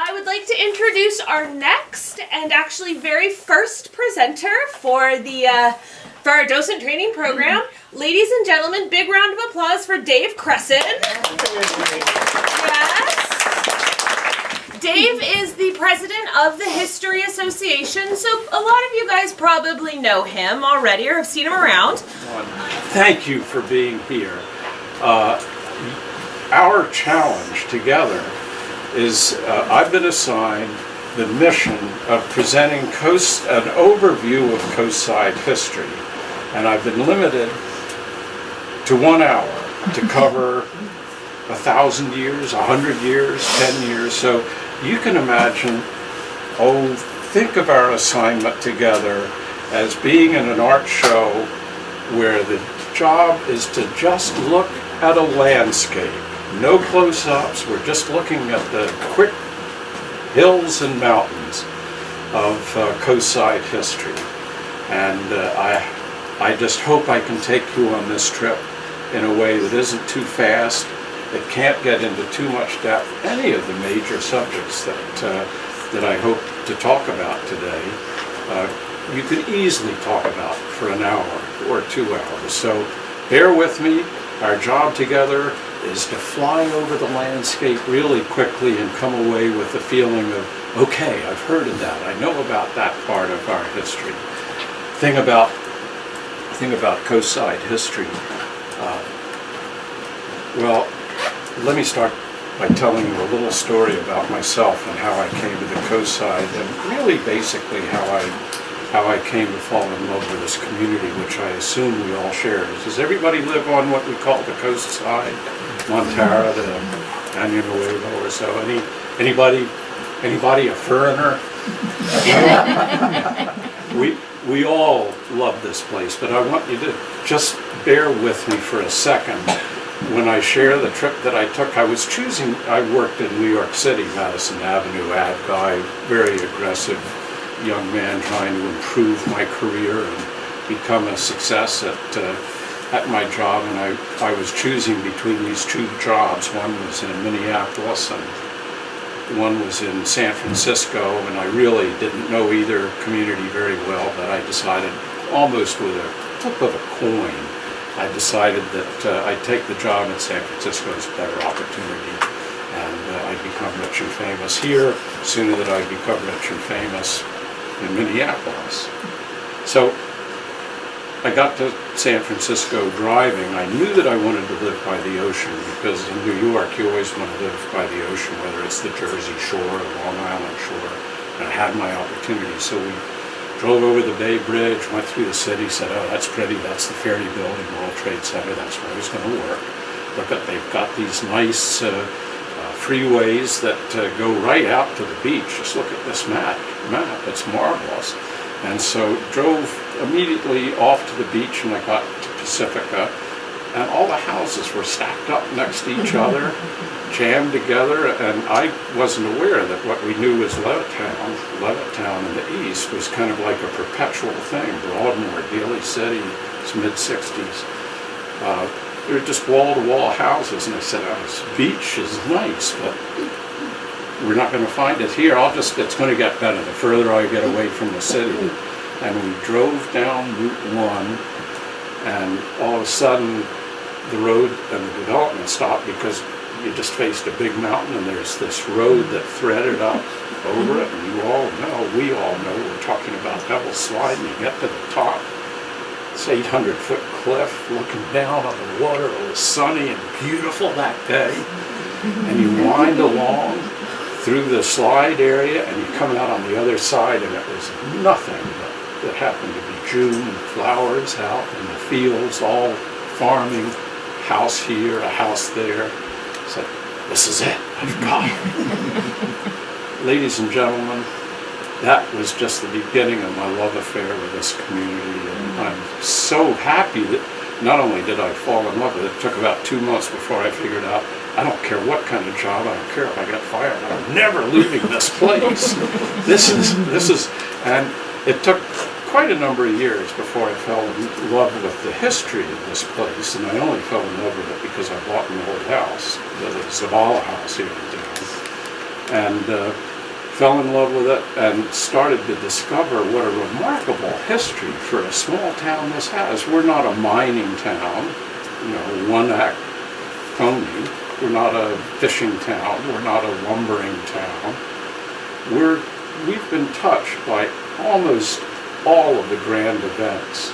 I would like to introduce our next and actually very first presenter for our docent training program. Ladies and gentlemen, big round of applause for Dave Cresson. Yes. Dave is the president of the History Association, so a lot of you guys probably know him already or have seen him around. Thank you for being here. Our challenge together is I've been assigned the mission of presenting an overview of Coastside history, and I've been limited to 1 hour to cover 1,000 years, 100 years, 10 years. So you can imagine, think of our assignment together as being in an art show where the job is to just look at a landscape. No close-ups, we're just looking at the quick hills and mountains of Coastside history. And I just hope I can take you on this trip in a way that isn't too fast, that can't get into too much depth, any of the major subjects that I hope to talk about today. You could easily talk about for an hour or 2 hours. So bear with me. Our job together is to fly over the landscape really quickly and come away with the feeling of, okay, I've heard of that. I know about that part of our history. Thing about Coastside history. Well, let me start by telling you a little story about myself and how I came to the Coastside, and really basically how I came to fall in love with this community, which I assume we all share. Does everybody live on what we call the Coastside? Montara to Año Nuevo or so? Anybody a foreigner? We all love this place, but I want you to just bear with me for a second. When I share the trip that I took, I worked in New York City, Madison Avenue ad guy, very aggressive young man trying to improve my career and become a success at my job, and I was choosing between these two jobs. One was in Minneapolis and one was in San Francisco, and I really didn't know either community very well, but I decided, almost with a flip of a coin, I decided that I'd take the job in San Francisco as a better opportunity, and I'd become rich and famous here sooner than I'd become rich and famous in Minneapolis. So I got to San Francisco driving. I knew that I wanted to live by the ocean, because in New York you always want to live by the ocean, whether it's the Jersey Shore or Long Island Shore, and I had my opportunity. So we drove over the Bay Bridge, went through the city, said, oh, that's pretty, that's the Ferry Building, World Trade Center, that's where I was going to work. They've got these nice freeways that go right out to the beach. Just look at this map, it's marvelous. And so drove immediately off to the beach, and I got to Pacifica, and all the houses were stacked up next to each other, jammed together, and I wasn't aware that what we knew as Levittown in the east was kind of like a perpetual thing. Broadmoor, Daly City, it's mid-60s. They're just wall-to-wall houses, and I said, oh, this beach is nice, but we're not going to find it here. It's going to get better the further I get away from the city. And we drove down Route 1, and all of a sudden the road and the development stopped, because you just faced a big mountain and there's this road that threaded up over it, and we all know we're talking about Devil's Slide, and you get to the top. It's 800-foot cliff looking down on the water. It was sunny and beautiful that day, and you wind along through the slide area, and you come out on the other side, and it was nothing that happened to be June, flowers out in the fields, all farming, house here, a house there. I said, this is it, I've got it. Ladies and gentlemen, that was just the beginning of my love affair with this community, and I'm so happy that not only did I fall in love with it, it took about 2 months before I figured out, I don't care what kind of job, I don't care if I get fired, I'm never leaving this place. This is, and it took quite a number of years before I fell in love with the history of this place, and I only fell in love with it because I bought an old house, the Zavala house here in town. And fell in love with it and started to discover what a remarkable history for a small town this has. We're not a mining town, one-act pony. We're not a fishing town. We're not a lumbering town. We've been touched by almost all of the grand events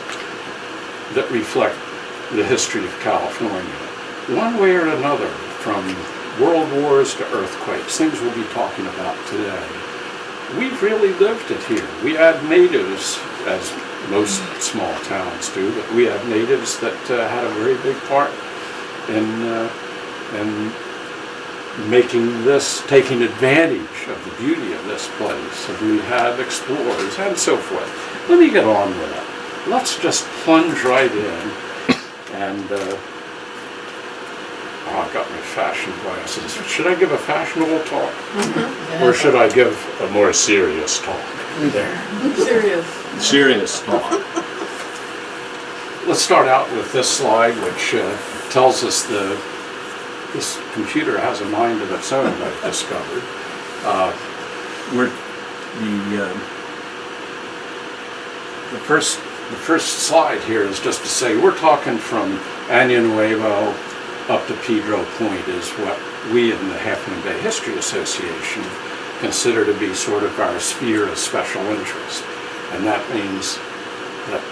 that reflect the history of California. One way or another, from world wars to earthquakes, things we'll be talking about today. We've really lived it here. We had natives, as most small towns do, but we had natives that had a very big part in taking advantage of the beauty of this place. And we had explorers and so forth. Let me get on with it. Let's just plunge right in. And I've got my fashion glasses. Should I give a fashionable talk? Mm-hmm. Or should I give a more serious talk? There. Serious talk. Let's start out with this slide, which tells us this computer has a mind of its own, I've discovered. The first slide here is just to say we're talking from Año Nuevo up to Pedro Point is what we in the Half Moon Bay History Association consider to be sort of our sphere of special interest. And that means that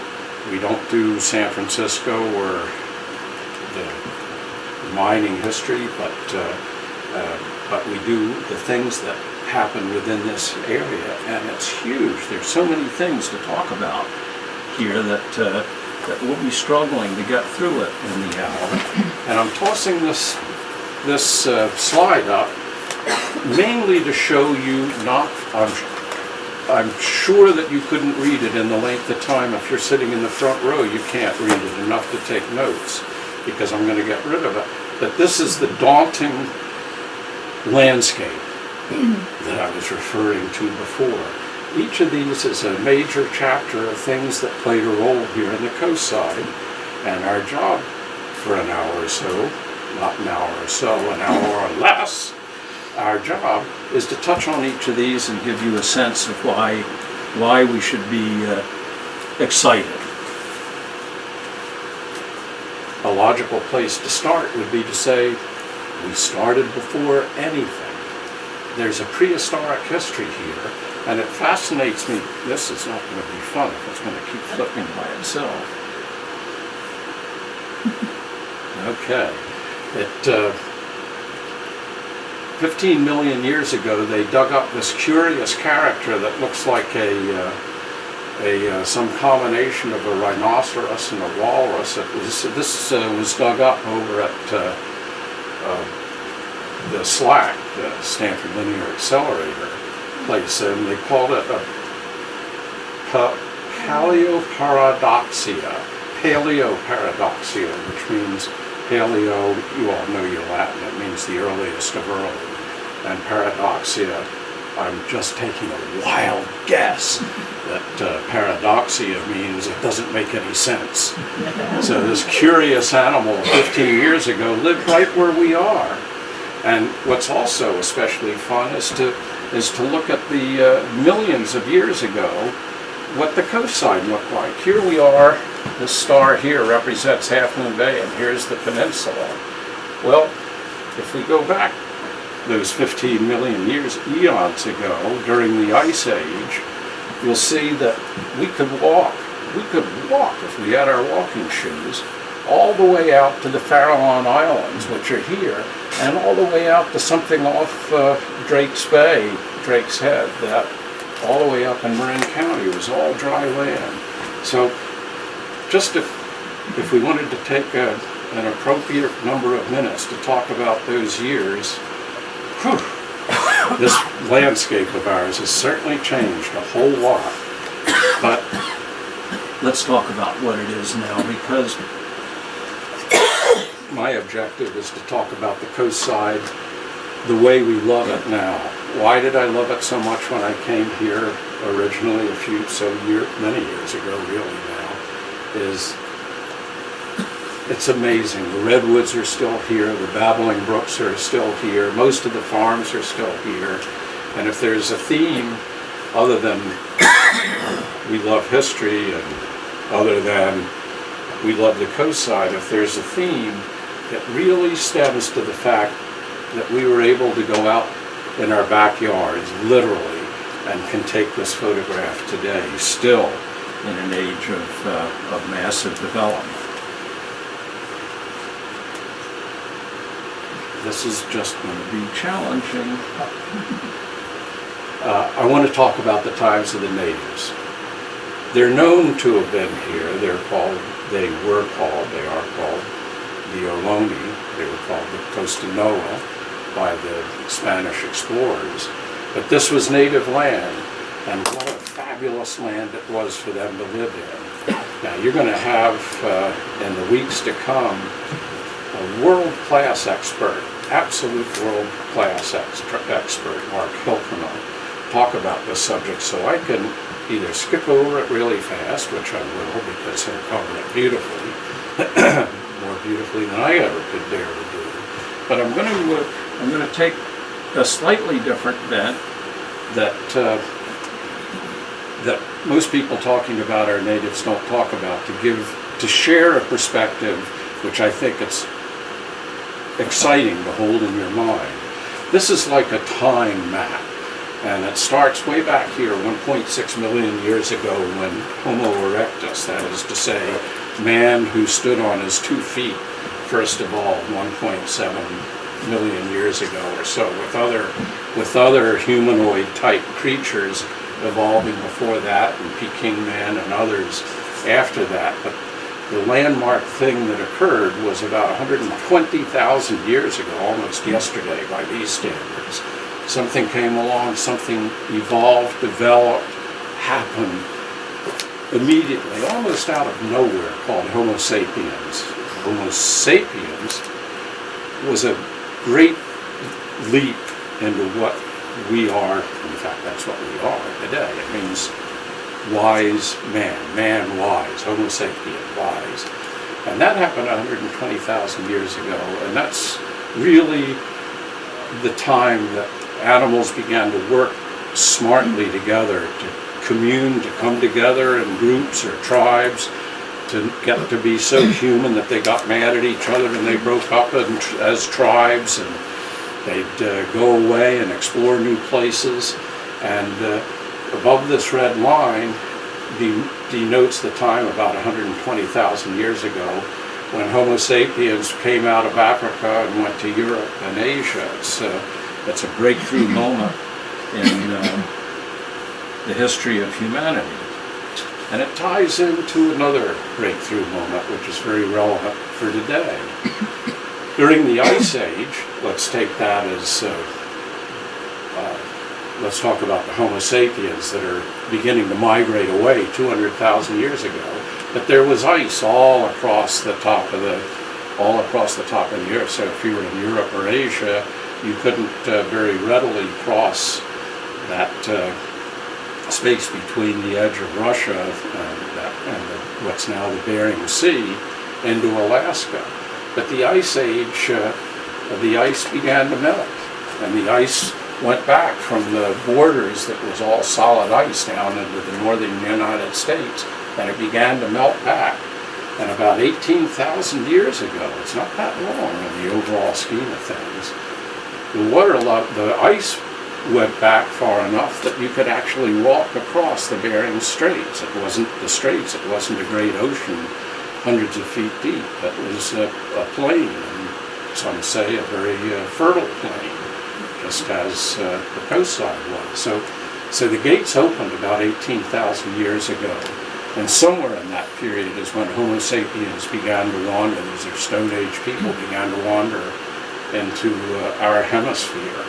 we don't do San Francisco or the mining history, but we do the things that happen within this area, and it's huge. There's so many things to talk about here that we'll be struggling to get through it in the hour. And I'm tossing this slide up mainly to show you I'm sure that you couldn't read it in the length of time. If you're sitting in the front row, you can't read it enough to take notes, because I'm going to get rid of it. But this is the daunting landscape that I was referring to before. Each of these is a major chapter of things that played a role here in the coastside, and our job for an hour or so, not an hour or so, an hour or less, our job is to touch on each of these and give you a sense of why we should be excited. A logical place to start would be to say, we started before anything. There's a prehistoric history here, and it fascinates me. This is not going to be fun if it's going to keep flipping by itself. Okay. 15 million years ago, they dug up this curious character that looks like some combination of a rhinoceros and a walrus. This was dug up over at the SLAC, the Stanford Linear Accelerator place, and they called it a paleoparadoxia, which means paleo, you all know your Latin, it means the earliest of early, and paradoxia, I'm just taking a wild guess that paradoxia means it doesn't make any sense. So this curious animal 15 years ago lived right where we are. And what's also especially fun is to look at the millions of years ago, what the coastside looked like. Here we are, this star here represents Half Moon Bay, and here's the peninsula. Well, if we go back those 15 million years, eons ago, during the Ice Age, you'll see that we could walk if we had our walking shoes, all the way out to the Farallon Islands, which are here, and all the way out to something off Drake's Bay, Drake's Head, that all the way up in Marin County was all dry land. So just if we wanted to take an appropriate number of minutes to talk about those years, this landscape of ours has certainly changed a whole lot. But let's talk about what it is now, because my objective is to talk about the coastside the way we love it now. Why did I love it so much when I came here originally many years ago really now, is it's amazing. The redwoods are still here, the babbling brooks are still here, most of the farms are still here, And if there's a theme other than we love history and other than we love the coastside, if there's a theme, it really stems to the fact that we were able to go out in our backyards, literally, and can take this photograph today, still in an age of massive development. This is just going to be challenging. I want to talk about the times of the natives. They're known to have been here. They are called the Ohlone. They were called the Costa Noa by the Spanish explorers. But this was native land, and what a fabulous land it was for them to live in. Now you're going to have, in the weeks to come, a world-class expert, absolute world-class expert, Mark Hilkernall, talk about this subject, so I can either skip over it really fast, which I will because he'll cover it beautifully, more beautifully than I ever could dare to do. But I'm going to take a slightly different bent that most people talking about our natives don't talk about, to share a perspective which I think it's exciting to hold in your mind. This is like a time map, and it starts way back here 1.6 million years ago when Homo erectus, that is to say, man who stood on his 2 feet, first of all, 1.7 million years ago or so, with other humanoid type creatures evolving before that, and Peking man and others after that. But the landmark thing that occurred was about 120,000 years ago, almost yesterday by these standards. Something came along, something evolved, developed, happened immediately, almost out of nowhere, called Homo sapiens. Homo sapiens was a great leap into what we are. In fact, that's what we are today. It means wise man wise, Homo sapien, wise. And that happened 120,000 years ago, and that's really the time that animals began to work smartly together, to commune, to come together in groups or tribes, to get to be so human that they got mad at each other and they broke up as tribes, and they'd go away and explore new places. And above this red line denotes the time about 120,000 years ago when Homo sapiens came out of Africa and went to Europe and Asia. It's a breakthrough moment in the history of humanity. And it ties into another breakthrough moment, which is very relevant for today. During the Ice Age, let's take that as, let's talk about the Homo sapiens that are beginning to migrate away 200,000 years ago. But there was ice all across the top of the earth. So if you were in Europe or Asia, you couldn't very readily cross that space between the edge of Russia and what's now the Bering Sea into Alaska. But the Ice Age, the ice began to melt, and the ice went back from the borders that was all solid ice down into the northern United States, and it began to melt back. And about 18,000 years ago, it's not that long in the overall scheme of things, the ice went back far enough that you could actually walk across the Bering Straits. It wasn't the straits, it wasn't a great ocean hundreds of feet deep. It was a plain, and some say a very fertile plain, just as the coastside was. So the gates opened about 18,000 years ago, and somewhere in that period is when Homo sapiens began to wander. These are Stone Age people began to wander into our hemisphere.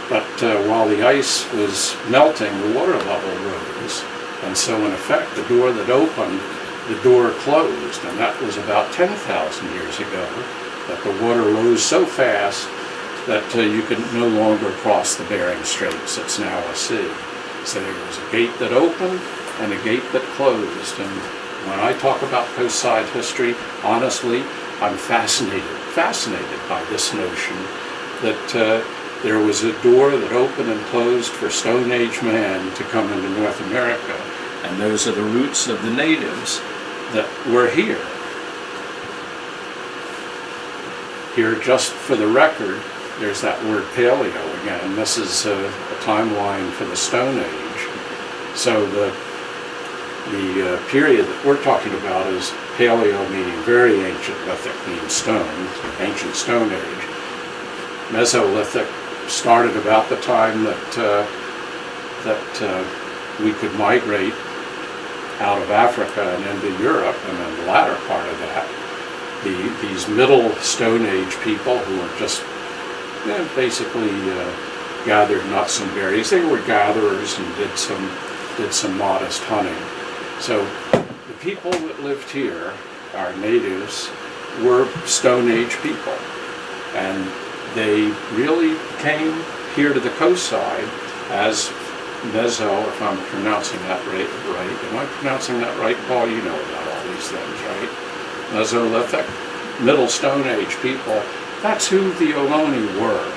But while the ice was melting, the water level rose, and so in effect the door that opened, the door closed, and that was about 10,000 years ago, that the water rose so fast that you could no longer cross the Bering Straits. It's now a sea. So there was a gate that opened and a gate that closed. And when I talk about coastside history, honestly, I'm fascinated by this notion that there was a door that opened and closed for Stone Age man to come into North America. And those are the roots of the natives that were here. Here, just for the record, there's that word paleo again. This is a timeline for the Stone Age. So the period that we're talking about is paleo, meaning very ancient, lithic means stone, ancient Stone Age. Mesolithic started about the time that we could migrate out of Africa and into Europe, and then the latter part of that, these middle Stone Age people who were just basically gathered nuts and berries. They were gatherers and did some modest hunting. So the people that lived here, our natives, were Stone Age people, and they really came here to the coastside as Meso, if I'm pronouncing that right. Am I pronouncing that right, Paul? You know about all these things, right? Mesolithic, Middle Stone Age people. That's who the Ohlone were.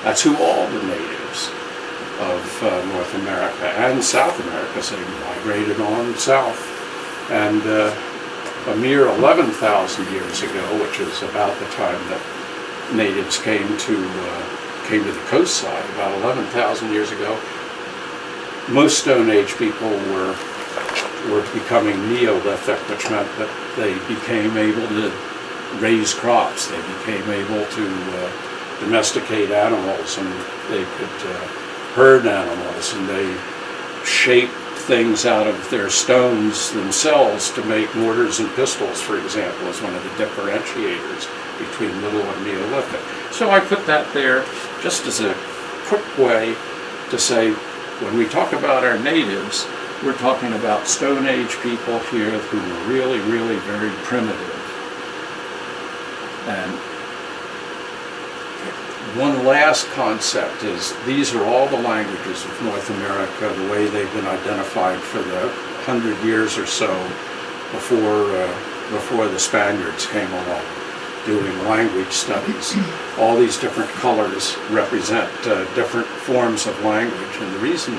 That's who all the natives of North America and South America, so they migrated on south. And a mere 11,000 years ago, which is about the time that natives came to the coastside, about 11,000 years ago, most Stone Age people were becoming Neolithic, which meant that they became able to raise crops. They became able to domesticate animals, and they could herd animals, and they shaped things out of their stones themselves to make mortars and pistols, for example, as one of the differentiators between Middle and Neolithic. So I put that there just as a quick way to say, when we talk about our natives, we're talking about Stone Age people here who were really, really very primitive. And one last concept is these are all the languages of North America, the way they've been identified for the 100 years or so before the Spaniards came along, doing language studies. All these different colors represent different forms of language, and the reason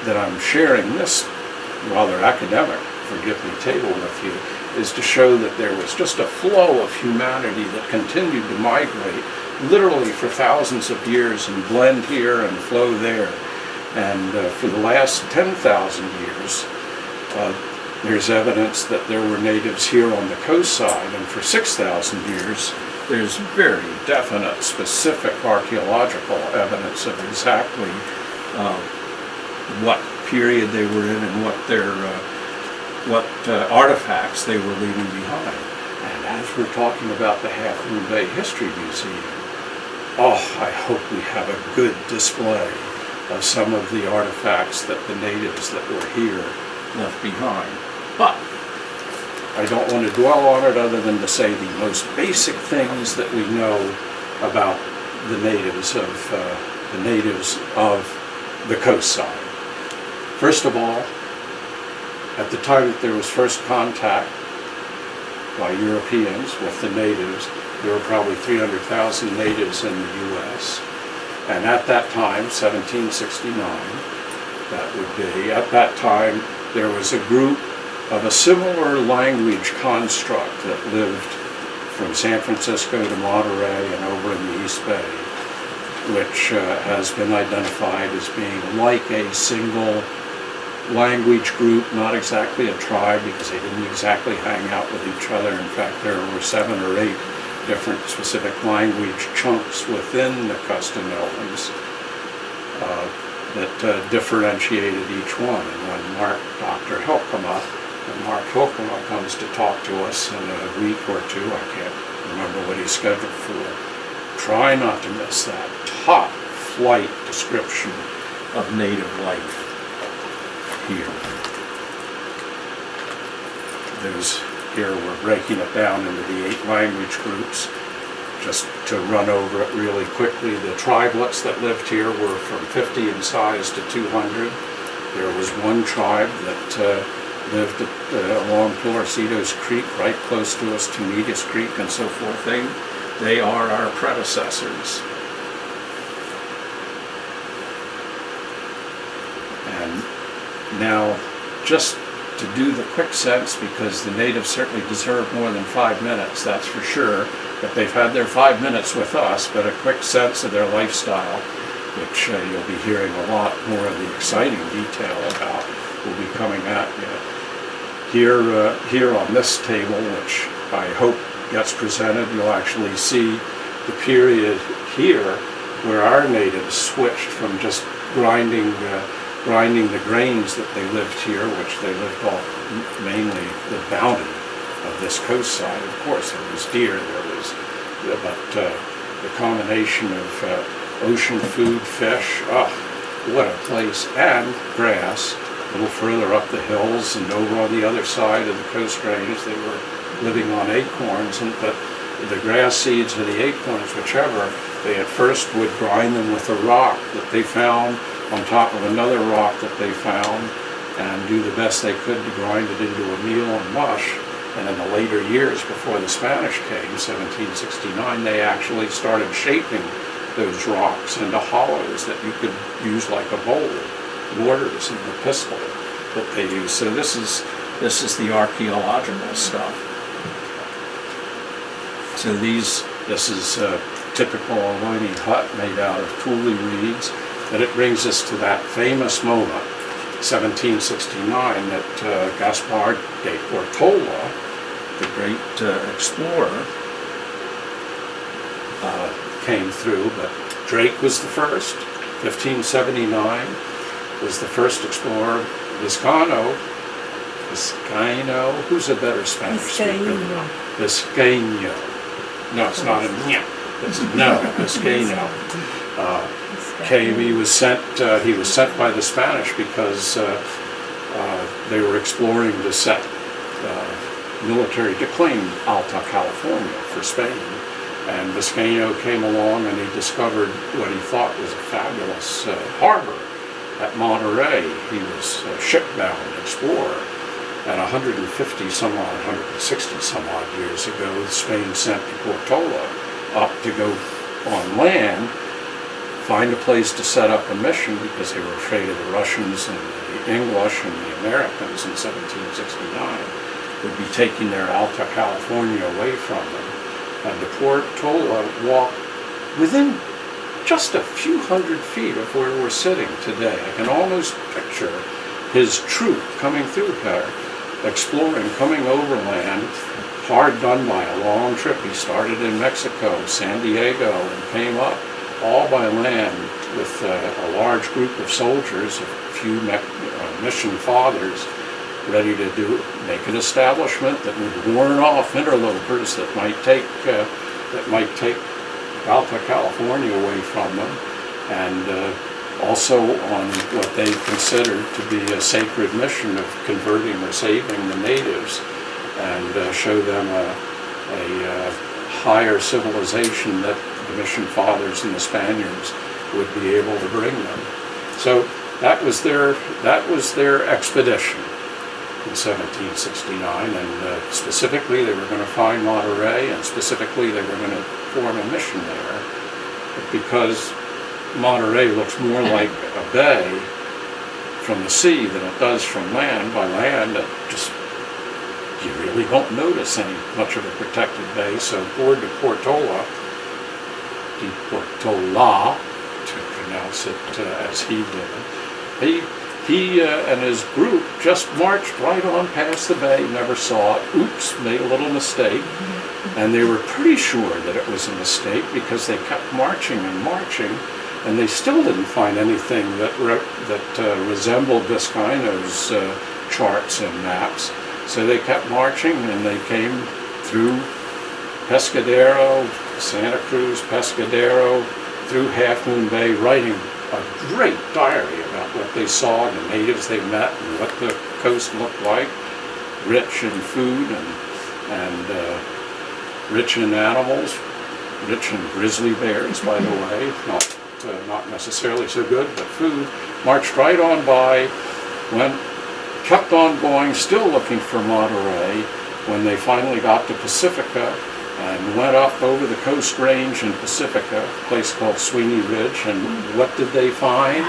that I'm sharing this rather academic, forgive me, table with you, is to show that there was just a flow of humanity that continued to migrate literally for thousands of years and blend here and flow there. And for the last 10,000 years, there's evidence that there were natives here on the coastside, and for 6,000 years, there's very definite, specific archaeological evidence of exactly what period they were in and what artifacts they were leaving behind. And as we're talking about the Half Moon Bay History Museum, I hope we have a good display of some of the artifacts that the natives that were here left behind. But I don't want to dwell on it other than to say the most basic things that we know about the natives of the coastside. First of all, at the time that there was first contact by Europeans with the natives, there were probably 300,000 natives in the U.S. And at that time, 1769, that would be, at that time, there was a group of a similar language construct that lived from San Francisco to Monterey and over in the East Bay, which has been identified as being like a single language group, not exactly a tribe because they didn't exactly hang out with each other. In fact, there were 7 or 8 different specific language chunks within the Costamelons that differentiated each one. And when Dr. Hilkema comes to talk to us in a week or two, I can't remember what he's scheduled for, try not to miss that top flight description of native life here. Here we're breaking it down into the 8 language groups. Just to run over it really quickly, the tribelets that lived here were from 50 in size to 200. There was one tribe that lived along Pilorcitos Creek, right close to us, Tunitas Creek and so forth. They are our predecessors. And now, just to do the quick sense, because the natives certainly deserve more than 5 minutes, that's for sure, but they've had their 5 minutes with us, but a quick sense of their lifestyle, which you'll be hearing a lot more of the exciting detail about, will be coming at you. Here on this table, which I hope gets presented, you'll actually see the period here where our natives switched from just grinding the grains that they lived here, which they lived off mainly the bounty of this coast side. Of course, there was deer, but the combination of ocean food, fish, what a place, and grass. A little further up the hills and over on the other side of the coast range, they were living on acorns, but the grass seeds or the acorns, whichever, they at first would grind them with a rock that they found on top of another rock that they found, and do the best they could to grind it into a meal and mush. And in the later years, before the Spanish came, 1769, they actually started shaping those rocks into hollows that you could use like a bowl, mortars and the pestle that they use. So this is the archaeological stuff. So this is a typical Liane hut made out of tule reeds. And it brings us to that famous moment, 1769, that Gaspar de Portola, the great explorer, came through. But Drake was the first. 1579 was the first explorer. Vizcaino, who's a better Spanish speaker? Vizcaino. No, it's not a nya. It's no, Vizcaino. Came. He was sent by the Spanish because they were exploring to set military to claim Alta California for Spain. And Vizcaino came along and he discovered what he thought was a fabulous harbor at Monterey. He was a shipbound explorer. And 150 some odd, 160 some odd years ago, Spain sent Portola up to go on land, find a place to set up a mission because they were afraid of the Russians and the English and the Americans in 1769 would be taking their Alta California away from them. And de Portola walked within just a few hundred feet of where we're sitting today. I can almost picture his troop coming through here, exploring, coming overland, hard done by a long trip. He started in Mexico, San Diego, and came up all by land with a large group of soldiers, a few mission fathers, ready to make an establishment that would warn off interlopers that might take Alta California away from them, and also on what they considered to be a sacred mission of converting or saving the natives, and show them a higher civilization that the mission fathers and the Spaniards would be able to bring them. So that was their expedition in 1769, and specifically they were going to find Monterey, and specifically they were going to form a mission there. But because Monterey looks more like a bay from the sea than it does from land, by land you really don't notice much of a protected bay. So board de Portola, to pronounce it as he did, he and his group just marched right on past the bay, never saw it. Oops, made a little mistake. And they were pretty sure that it was a mistake because they kept marching and marching, and they still didn't find anything that resembled Vizcaino's charts and maps. So they kept marching, and they came through Pescadero, Santa Cruz, Pescadero, through Half Moon Bay, writing a great diary about what they saw, and the natives they met, and what the coast looked like, rich in food and rich in animals, rich in grizzly bears, by the way, not necessarily so good, but food. Marched right on by, kept on going, still looking for Monterey, when they finally got to Pacifica and went up over the Coast Range in Pacifica, a place called Sweeney Ridge, and what did they find?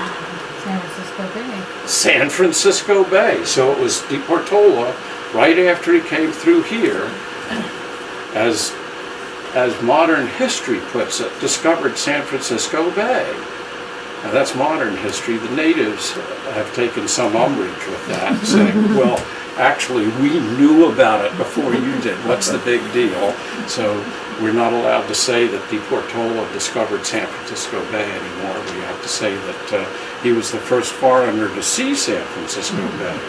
San Francisco Bay. San Francisco Bay. So it was De Portola, right after he came through here, as modern history puts it, discovered San Francisco Bay. Now that's modern history. The natives have taken some umbrage with that, saying, well, actually we knew about it before you did. What's the big deal? So we're not allowed to say that De Portola discovered San Francisco Bay anymore. We have to say that he was the first foreigner to see San Francisco Bay.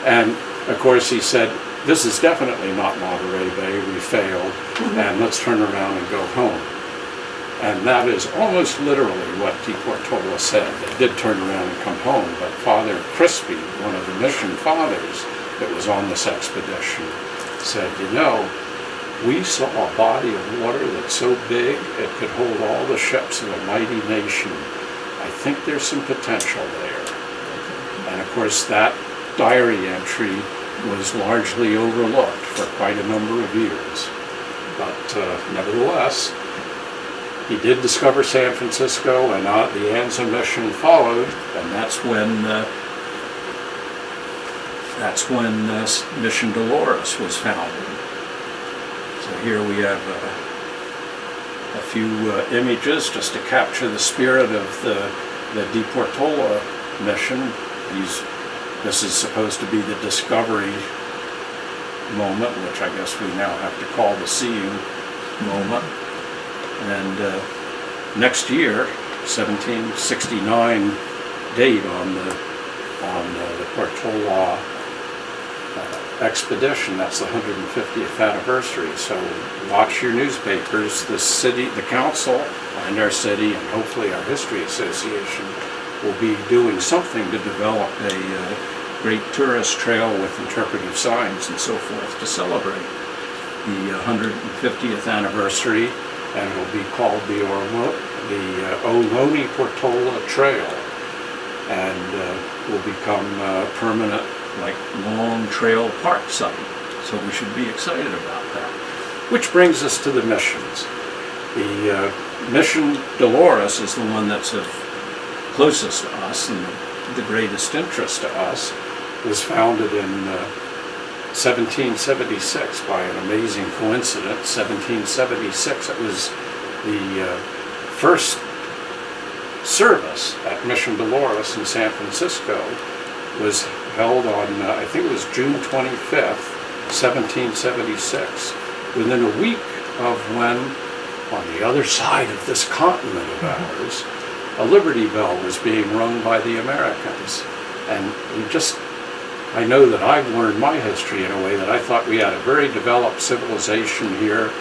And of course he said, this is definitely not Monterey Bay, we failed, and let's turn around and go home. And that is almost literally what De Portola said. They did turn around and come home, but Father Crispy, one of the mission fathers that was on this expedition, said, you know, we saw a body of water that's so big it could hold all the ships of a mighty nation. I think there's some potential there. And of course that diary entry was largely overlooked for quite a number of years. But nevertheless, he did discover San Francisco, and the Anza mission followed, and that's when Mission Dolores was founded. So here we have a few images just to capture the spirit of the De Portola mission. This is supposed to be the discovery moment, which I guess we now have to call the see you moment. And next year, 1769 date on the Portola expedition, that's the 150th anniversary. So watch your newspapers. The city, the council, and our city, and hopefully our history association will be doing something to develop a great tourist trail with interpretive signs and so forth to celebrate the 150th anniversary, and it will be called the Ohlone Portola Trail, and will become permanent, like long trail park site. So we should be excited about that. Which brings us to the missions. The Mission Dolores is the one that's of closest to us and the greatest interest to us. Was founded in 1776 by an amazing coincidence. 1776, it was the first service at Mission Dolores in San Francisco was held on, I think it was June 25th, 1776, within a week of when, on the other side of this continent of ours, a Liberty Bell was being rung by the Americans. And I know that I've learned my history in a way that I thought we had a very developed civilization here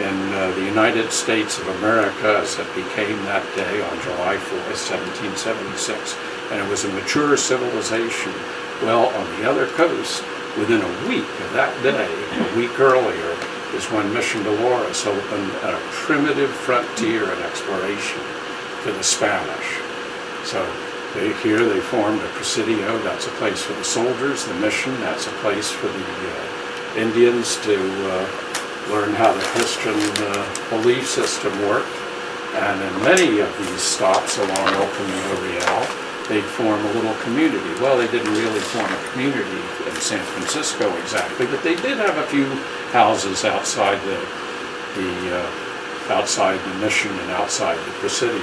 in the United States of America, as it became that day on July 4th, 1776. And it was a mature civilization. Well, on the other coast, within a week of that day, a week earlier, is when Mission Dolores opened at a primitive frontier and exploration for the Spanish. So here they formed a presidio, that's a place for the soldiers. The mission, that's a place for the Indians to learn how the Christian belief system worked. And in many of these stops along El Camino Real, they'd form a little community. Well, they didn't really form a community in San Francisco exactly, but they did have a few houses outside the mission and outside the presidio.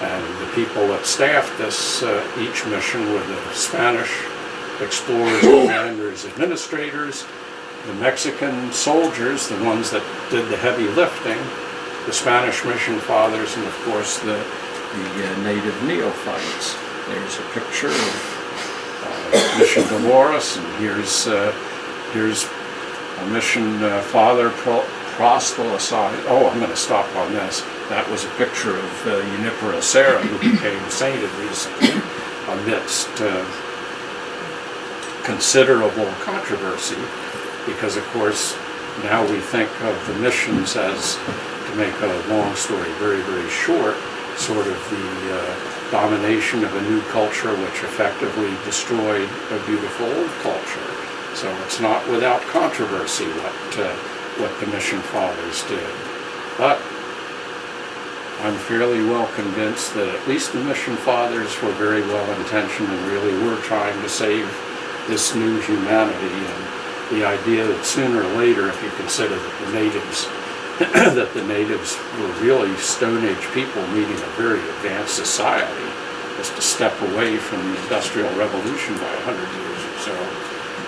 And the people that staffed this, each mission were the Spanish explorers, commanders, administrators, the Mexican soldiers, the ones that did the heavy lifting, the Spanish mission fathers, and of course the native neophytes. There's a picture of Mission Dolores, and here's a mission father proselytized. Oh, I'm going to stop on this. That was a picture of Junipero Serra, who became sainted recently, amidst considerable controversy, because of course now we think of the missions as, to make a long story very, very short, sort of the domination of a new culture which effectively destroyed a beautiful old culture. So it's not without controversy what the mission fathers did. But I'm fairly well convinced that at least the Mission Fathers were very well intentioned and really were trying to save this new humanity, and the idea that sooner or later, if you consider that the natives were really Stone Age people meeting a very advanced society, just a step away from the Industrial Revolution by 100 years or so.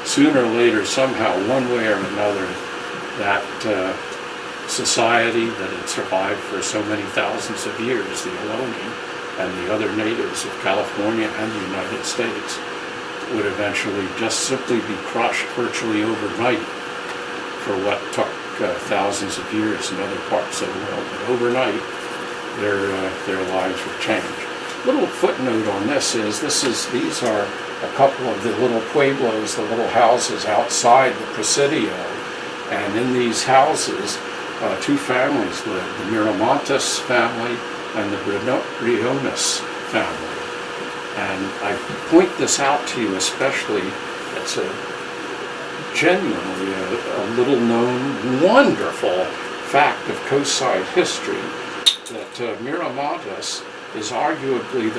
Sooner or later, somehow, one way or another, that society that had survived for so many thousands of years, the Ohlone and the other natives of California and the United States, would eventually just simply be crushed virtually overnight for what took thousands of years in other parts of the world. But overnight, their lives would change. Little footnote on this is these are a couple of the little pueblos, the little houses outside the Presidio, and in these houses, two families lived: the Miramontes family and the Briones family. And I point this out to you especially. It's genuinely a little known, wonderful fact of Coastside history that Miramontes is arguably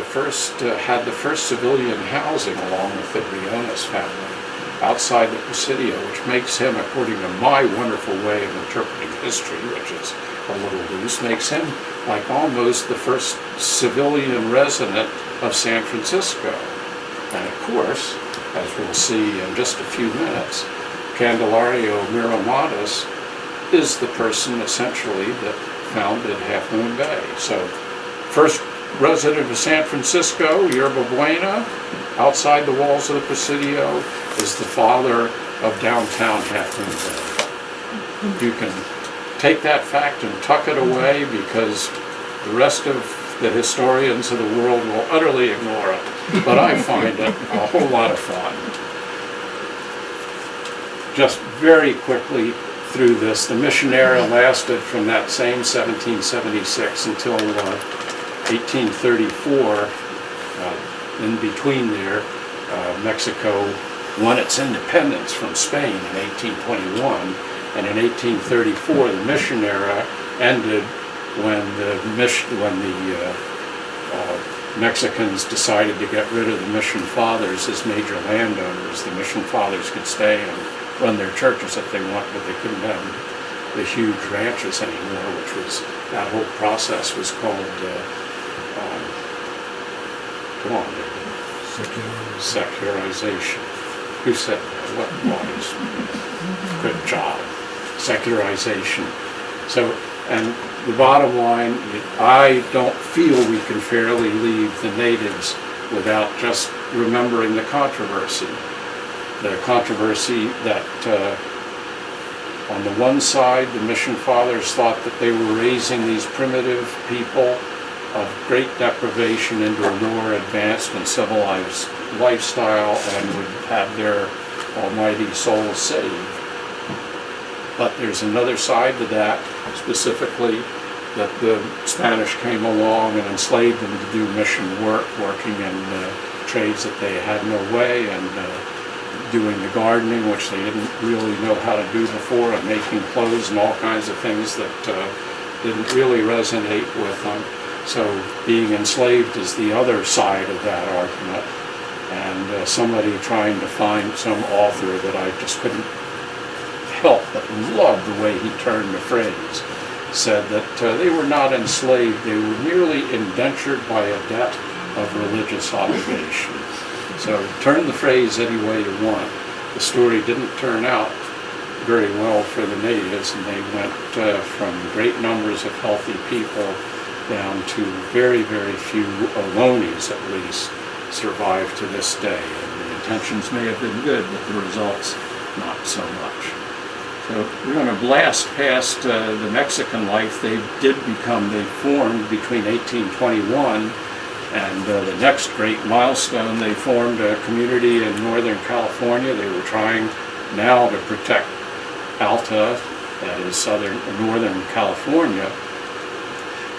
had the first civilian housing along with the Briones family outside the Presidio, which makes him, according to my wonderful way of interpreting history, which is a little loose, makes him like almost the first civilian resident of San Francisco. And of course, as we'll see in just a few minutes, Candelario Miramontes is the person essentially that founded Half Moon Bay. So, first resident of San Francisco, Yerba Buena, outside the walls of the Presidio, is the father of downtown Half Moon Bay. You can take that fact and tuck it away because the rest of the historians of the world will utterly ignore it. But I find it a whole lot of fun. Just very quickly through this, the mission era lasted from that same 1776 until 1834. In between there, Mexico won its independence from Spain in 1821, and in 1834 the mission era ended when the Mexicans decided to get rid of the Mission Fathers as major landowners. The Mission Fathers could stay and run their churches if they want, but they couldn't have the huge ranches anymore, which was, that whole process was called, come on, secularization. Who said that? What bodies? Good job. Secularization. So, and the bottom line, I don't feel we can fairly leave the natives without just remembering the controversy. The controversy that on the one side, the Mission Fathers thought that they were raising these primitive people of great deprivation into a more advanced and civilized lifestyle and would have their almighty souls saved. But there's another side to that, specifically that the Spanish came along and enslaved them to do mission work, working in trades that they had no way, and doing the gardening, which they didn't really know how to do before, and making clothes and all kinds of things that didn't really resonate with them. So being enslaved is the other side of that argument. And somebody trying to find some author that I just couldn't help but love the way he turned the phrase, said that they were not enslaved, they were merely indentured by a debt of religious obligation. So turn the phrase any way you want. The story didn't turn out very well for the natives, and they went from great numbers of healthy people down to very, very few Ohlones, at least, survive to this day. And the intentions may have been good, but the results not so much. So we're going to blast past the Mexican life. They formed between 1821 and the next great milestone. They formed a community in Northern California. They were trying now to protect Alta, that is Northern California,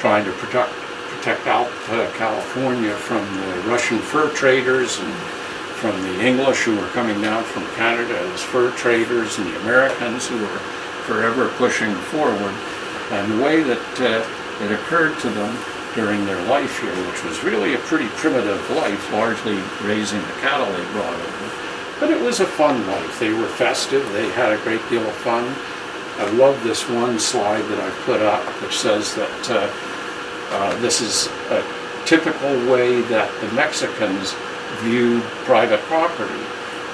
trying to protect Alta California from the Russian fur traders and from the English who were coming down from Canada as fur traders, and the Americans who were forever pushing forward. And the way that it occurred to them during their life here, which was really a pretty primitive life, largely raising the cattle they brought over. But it was a fun life. They were festive. They had a great deal of fun. I love this one slide that I put up, which says that this is a typical way that the Mexicans viewed private property.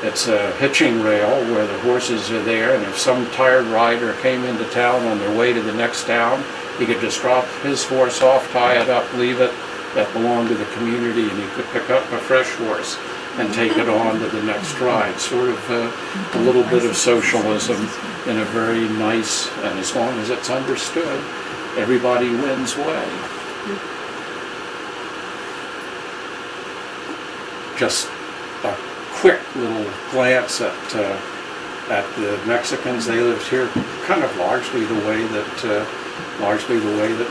It's a hitching rail where the horses are there, and if some tired rider came into town on their way to the next town, he could just drop his horse off, tie it up, leave it. That belonged to the community, and he could pick up a fresh horse and take it on to the next ride. Sort of a little bit of socialism in a very nice, and as long as it's understood, everybody wins way. Just a quick little glance at the Mexicans. They lived here kind of largely the way that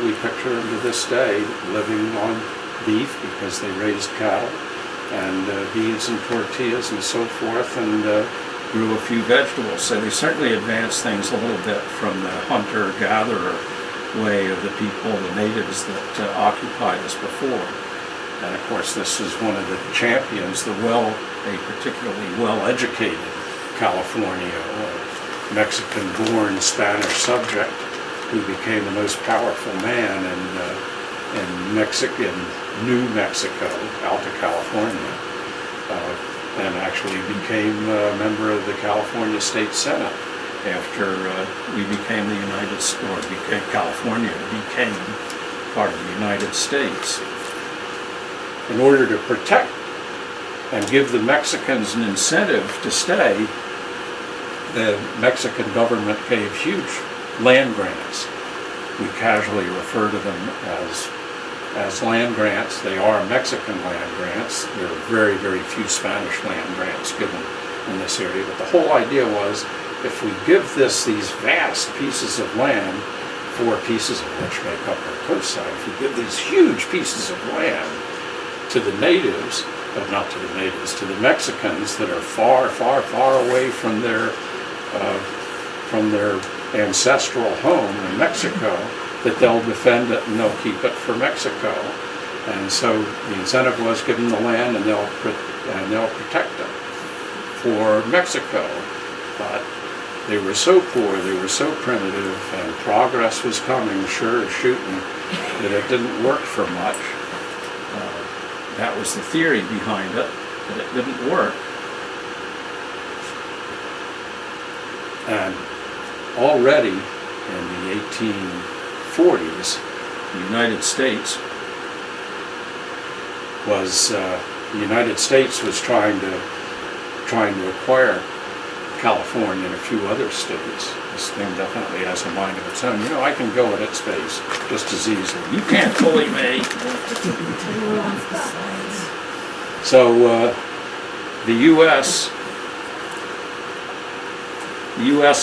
we picture them to this day, living on beef because they raised cattle, and beans and tortillas and so forth, and grew a few vegetables. So they certainly advanced things a little bit from the hunter-gatherer way of the people, the natives that occupied us before. And of course, this is one of the champions, a particularly well-educated California, Mexican-born Spanish subject, who became the most powerful man in New Mexico, Alta California, and actually became a member of the California State Senate after California became part of the United States. In order to protect and give the Mexicans an incentive to stay, the Mexican government gave huge land grants. We casually refer to them as land grants. They are Mexican land grants. There are very, very few Spanish land grants given in this area. But the whole idea was, if we give these vast pieces of land, 4 pieces of which make up our coastside, if we give these huge pieces of land to the natives, but not to the natives, to the Mexicans that are far, far, far away from their ancestral home in Mexico, that they'll defend it and they'll keep it for Mexico. And so the incentive was, give them the land and they'll protect it for Mexico. But they were so poor, they were so primitive, and progress was coming, sure as shooting, that it didn't work for much. That was the theory behind it, but it didn't work. And already in the 1840s, the United States was trying to acquire California and a few other states. This thing definitely has a mind of its own. You know, I can go at its pace just as easily. You can't bully me. So the U.S.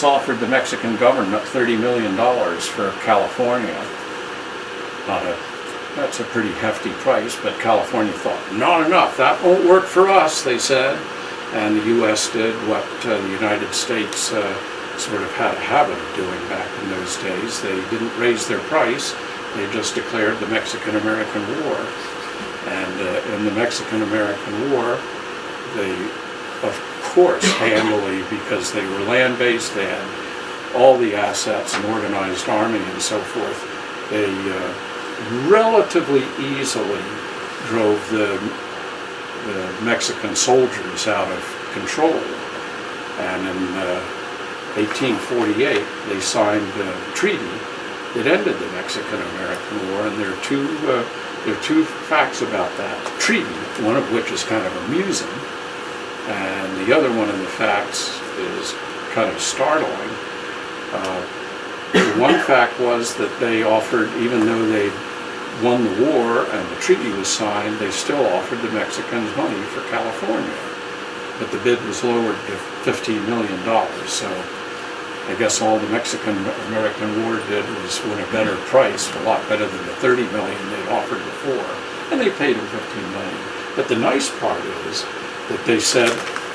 offered the Mexican government $30 million for California. That's a pretty hefty price, but California thought, not enough, that won't work for us, they said. And the U.S. did what the United States sort of had a habit of doing back in those days. They didn't raise their price, they just declared the Mexican-American War. And in the Mexican-American War, they, of course, handily, because they were land-based, they had all the assets, an organized army and so forth, they relatively easily drove the Mexican soldiers out of control. And in 1848, they signed a treaty that ended the Mexican-American War, and there are two facts about that treaty, one of which is kind of amusing, and the other one of the facts is kind of startling. The one fact was that they offered, even though they won the war and the treaty was signed, they still offered the Mexicans money for California. But the bid was lowered to $15 million, so I guess all the Mexican-American War did was win a better price, a lot better than the $30 million they'd offered before, and they paid them $15 million. But the nice part is that they said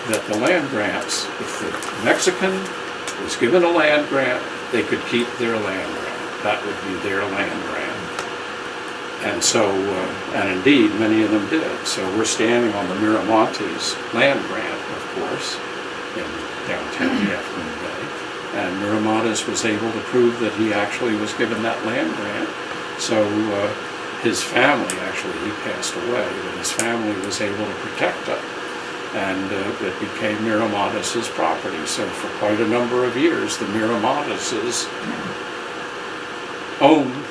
that the land grants, if the Mexican was given a land grant, they could keep their land grant. That would be their land grant. And so, and indeed, many of them did. So we're standing on the Miramontes land grant, of course, in downtown Half Moon Bay. And Miramontes was able to prove that he actually was given that land grant. So his family, actually, he passed away, but his family was able to protect it. And it became Miramontes' property. So for quite a number of years, the Miramontes owned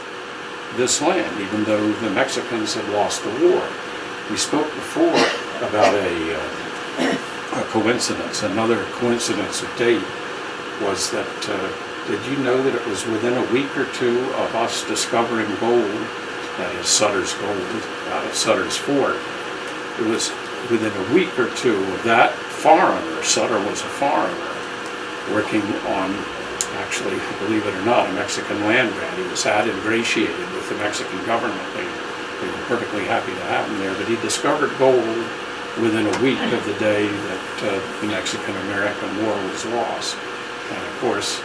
this land, even though the Mexicans had lost the war. We spoke before about a coincidence. Another coincidence of date was that, did you know that it was within a week or two of us discovering gold, that is Sutter's gold, out of Sutter's Fort? It was within a week or two of that foreigner, Sutter was a foreigner, working on, actually, believe it or not, a Mexican land grant. He was ingratiated with the Mexican government. They were perfectly happy to have him there, but he discovered gold within a week of the day that the Mexican-American War was lost. And of course,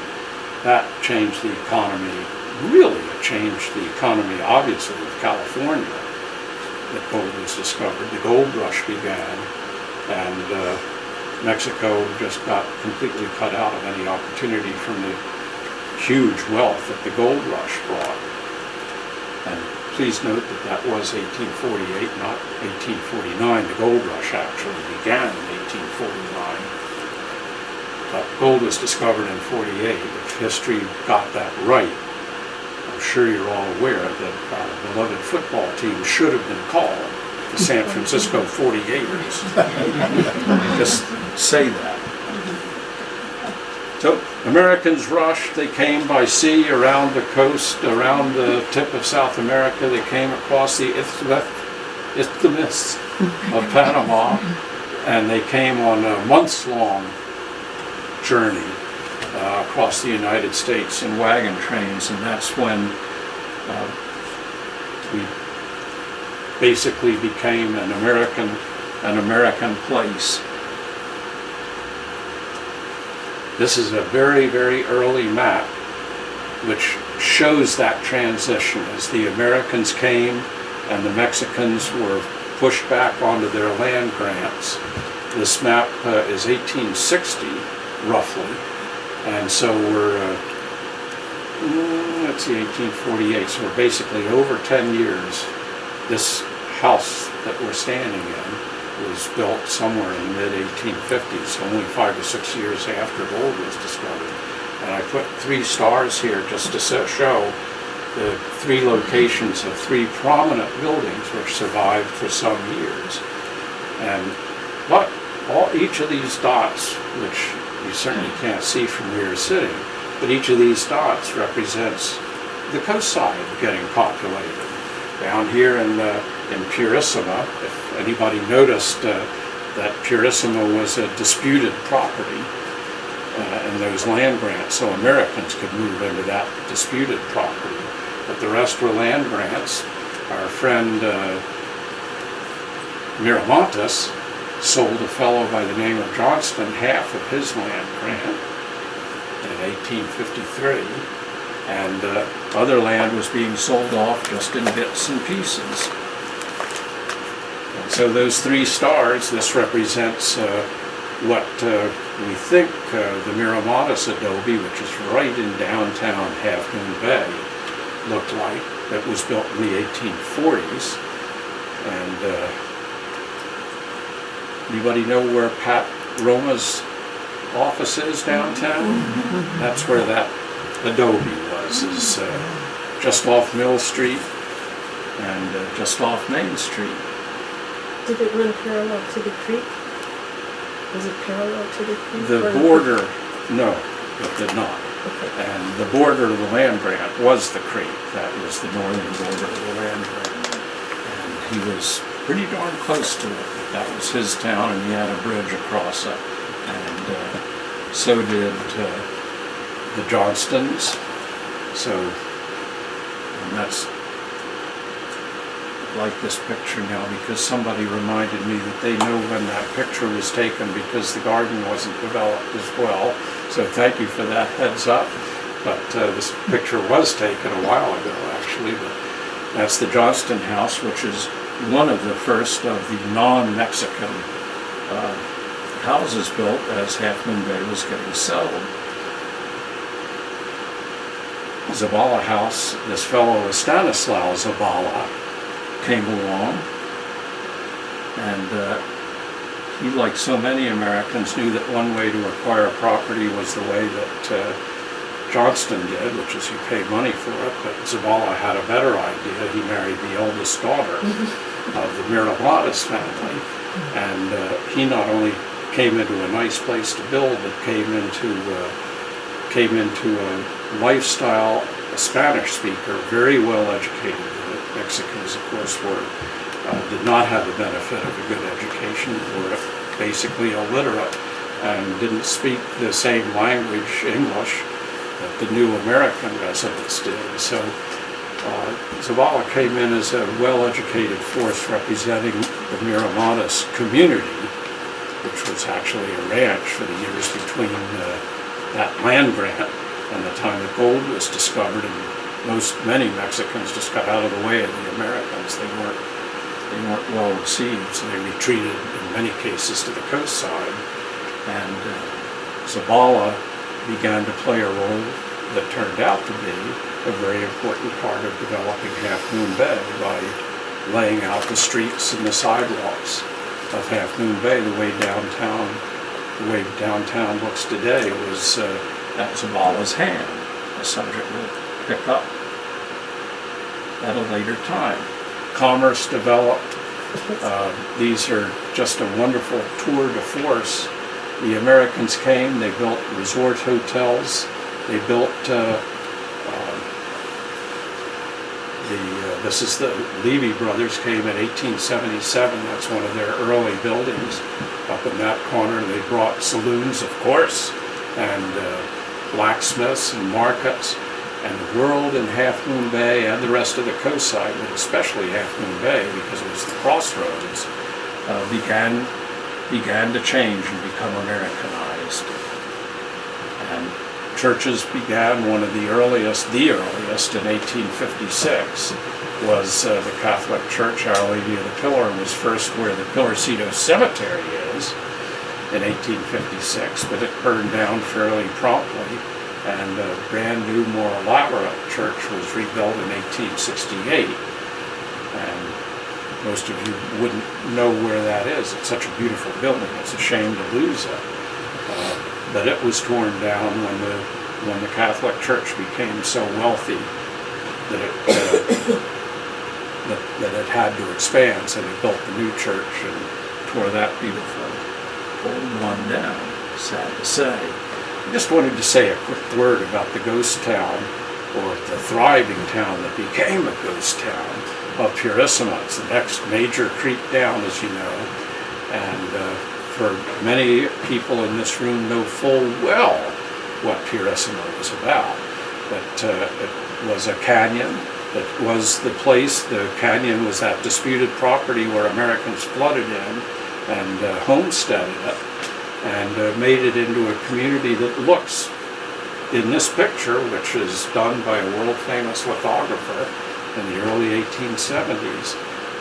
that changed the economy, really it changed the economy, obviously, of California, that gold was discovered. The gold rush began, and Mexico just got completely cut out of any opportunity from the huge wealth that the gold rush brought. And please note that that was 1848, not 1849. The gold rush actually began in 1849. But gold was discovered in 48. If history got that right, I'm sure you're all aware that our beloved football team should have been called the San Francisco 48ers. Just say that. So Americans rushed. They came by sea around the coast, around the tip of South America. They came across the Isthmus of Panama, and they came on a months-long journey across the United States in wagon trains, and that's when we basically became an American place. This is a very, very early map which shows that transition as the Americans came and the Mexicans were pushed back onto their land grants. This map is 1860, roughly, and so we're, let's see, 1848, so we're basically over 10 years. This house that we're standing in was built somewhere in the mid-1850s, only 5 or 6 years after gold was discovered. And I put 3 stars here just to show the 3 locations of 3 prominent buildings which survived for some years. But each of these dots, which you certainly can't see from where you're sitting, but each of these dots represents the coast side getting populated. Down here in Purissima, if anybody noticed that Purissima was a disputed property in those land grants, so Americans could move into that disputed property. But the rest were land grants. Our friend Miramontes sold a fellow by the name of Johnston half of his land grant in 1853. And other land was being sold off just in bits and pieces. And so those 3 stars, this represents what we think the Miramontes adobe, which is right in downtown Half Moon Bay, looked like. That was built in the 1840s. And anybody know where Pat Roma's office is downtown? That's where that adobe was, is just off Mill Street and just off Main Street. Did it run parallel to the creek? Was it parallel to the creek? The border, no, it did not. Okay. And the border of the land grant was the creek. That was the northern border of the land grant. And he was pretty darn close to it. That was his town, and he had a bridge across it. And so did the Johnstons. So, and that's like this picture now, because somebody reminded me that they know when that picture was taken because the garden wasn't developed as well. So thank you for that heads up. But this picture was taken a while ago, actually. But That's the Johnston House, which is one of the first of the non-Mexican houses built as Half Moon Bay was getting settled. Zabala House, this fellow Stanislaw Zabala came along, and he, like so many Americans, knew that one way to acquire property was the way that Johnston did, which is you pay money for it, but Zabala had a better idea. He married the eldest daughter of the Mirabladas family, and he not only came into a nice place to build, but came into a lifestyle, a Spanish speaker, very well educated. The Mexicans, of course, did not have the benefit of a good education, were basically illiterate and didn't speak the same language, English, that the new American residents did. So Zabala came in as a well-educated force representing the Miramadas community, which was actually a ranch for the years between that land grant and the time that gold was discovered, and many Mexicans just got out of the way of the Americans. They weren't well received, so they retreated in many cases to the coastside. And Zabala began to play a role that turned out to be a very important part of developing Half Moon Bay by laying out the streets and the sidewalks of Half Moon Bay. The way downtown looks today was at Zabala's hand, a subject we'll pick up at a later time. Commerce developed. These are just a wonderful tour de force. The Americans came, they built resort hotels, they built this is the Levy brothers came in 1877, that's one of their early buildings up in that corner, and they brought saloons, of course, and blacksmiths and markets, and the world in Half Moon Bay and the rest of the coastside, but especially Half Moon Bay because it was the crossroads, began to change and become Americanized. And churches began. One of the earliest in 1856, was the Catholic Church. Our Lady of the Pillar was first where the Pilarcito Cemetery is in 1856, but it burned down fairly promptly, and a brand new, more elaborate church was rebuilt in 1868. And most of you wouldn't know where that is. It's such a beautiful building. It's a shame to lose it. But it was torn down when the Catholic Church became so wealthy that it had to expand. So they built the new church and tore that beautiful old one down, sad to say. I just wanted to say a quick word about the ghost town, or the thriving town that became a ghost town, of Purissima. It's the next major creek down, as you know, and for many people in this room know full well what Purissima was about. That it was a canyon. It was the place, the canyon was that disputed property where Americans flooded in and homesteaded it, and made it into a community that looks, in this picture, which is done by a world-famous lithographer in the early 1870s,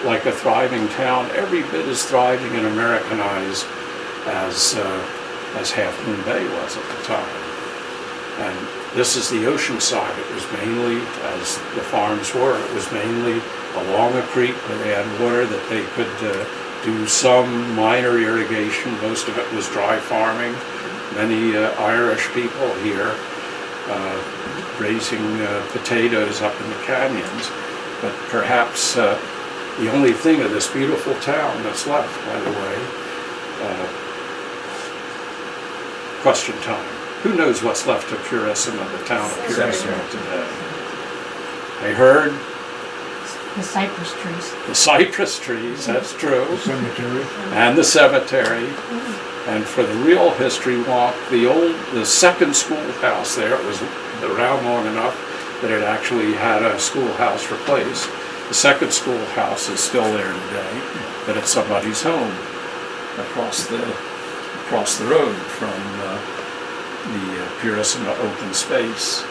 like a thriving town, every bit as thriving and Americanized as Half Moon Bay was at the time. And this is the ocean side. It was mainly, as the farms were, it was mainly along a creek where they had water that they could do some minor irrigation. Most of it was dry farming. Many Irish people here raising potatoes up in the canyons. But perhaps the only thing of this beautiful town that's left, by the way, question time. Who knows what's left of Purissima, the town of Purissima today? I heard The cypress trees. the cypress trees, that's true, Cemetery. and the cemetery. And for the real history walk, the second schoolhouse there, it was around long enough that it actually had a schoolhouse replaced. The second schoolhouse is still there today, but it's somebody's home across the road from the Purissima open space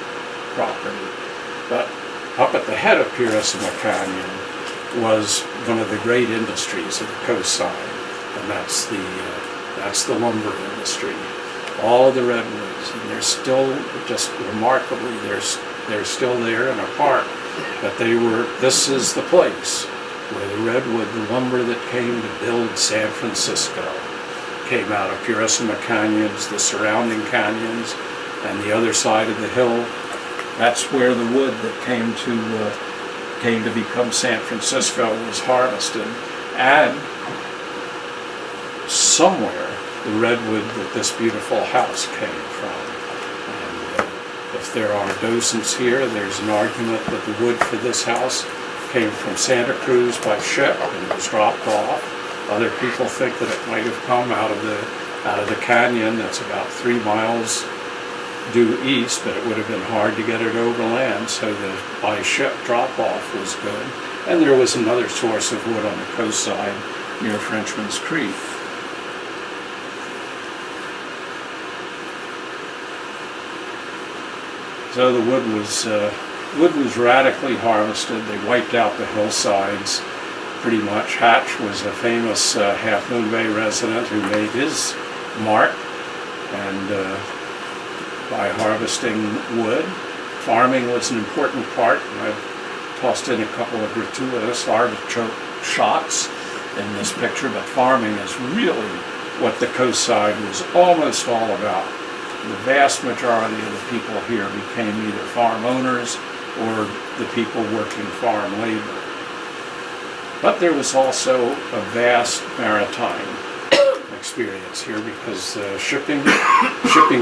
property. But up at the head of Cresson Canyon was one of the great industries of the coastside, and that's the lumber industry. All of the redwoods, and they're still just remarkably, they're still there in a park. But this is the place where the redwood, the lumber that came to build San Francisco, came out of Cresson canyons, the surrounding canyons, and the other side of the hill. That's where the wood that came to become San Francisco was harvested. And somewhere, the redwood that this beautiful house came from. And if there are docents here, there's an argument that the wood for this house came from Santa Cruz by ship and was dropped off. Other people think that it might have come out of the canyon that's about 3 miles due east, but it would have been hard to get it overland, so the by ship drop-off was good. And there was another source of wood on the coast side near Frenchman's Creek. So the wood was radically harvested. They wiped out the hillsides pretty much. Hatch was a famous Half Moon Bay resident who made his mark, and by harvesting wood. Farming was an important part, and I've tossed in a couple of gratuitous artichoke shots in this picture, but farming is really what the coast side was almost all about. The vast majority of the people here became either farm owners or the people working farm labor. But there was also a vast maritime experience here because shipping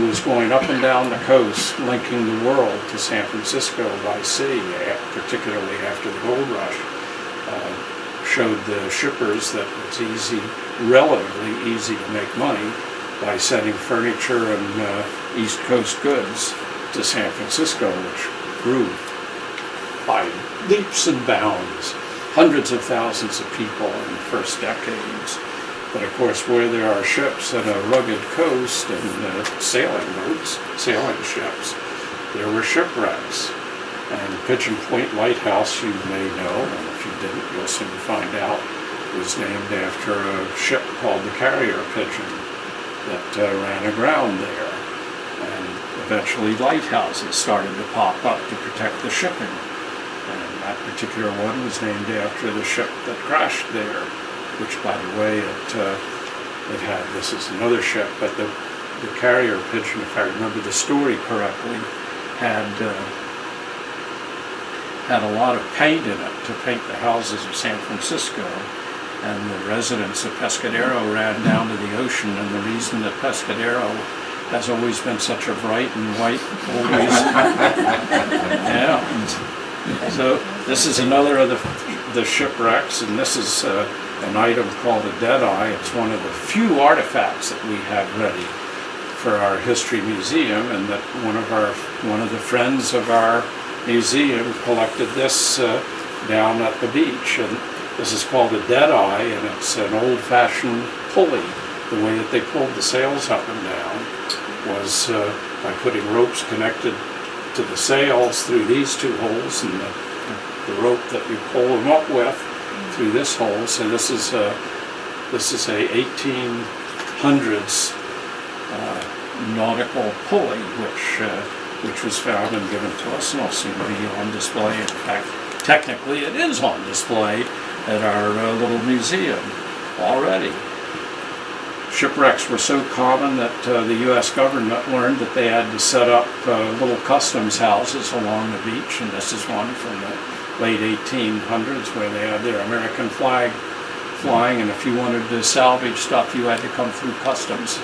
was going up and down the coast, linking the world to San Francisco by sea, particularly after the gold rush. Showed the shippers that it's relatively easy to make money by sending furniture and East Coast goods to San Francisco, which grew by leaps and bounds, hundreds of thousands of people in the first decades. But of course, where there are ships and a rugged coast and sailing boats, sailing ships, there were shipwrecks. And Pigeon Point Lighthouse, you may know, and if you didn't, you'll soon find out, was named after a ship called the Carrier Pigeon that ran aground there. And eventually lighthouses started to pop up to protect the shipping. And that particular one was named after the ship that crashed there, which, by the way, it had, this is another ship, but the Carrier Pigeon, if I remember the story correctly, had a lot of paint in it to paint the houses of San Francisco, and the residents of Pescadero ran down to the ocean, and the reason that Pescadero has always been such a bright and white, always, yeah. So this is another of the shipwrecks, and this is an item called a deadeye. It's one of the few artifacts that we have ready for our history museum, and that one of the friends of our museum collected this down at the beach, and this is called a deadeye, and it's an old-fashioned pulley. The way that they pulled the sails up and down was by putting ropes connected to the sails through these two holes, and the rope that you pull them up with through this hole. So this is a 1800s nautical pulley, which was found and given to us, and will soon be on display. In fact, technically it is on display at our little museum already. Shipwrecks were so common that the U.S. government learned that they had to set up little customs houses along the beach, and this is one from the late 1800s where they had their American flag flying, and if you wanted to salvage stuff, you had to come through customs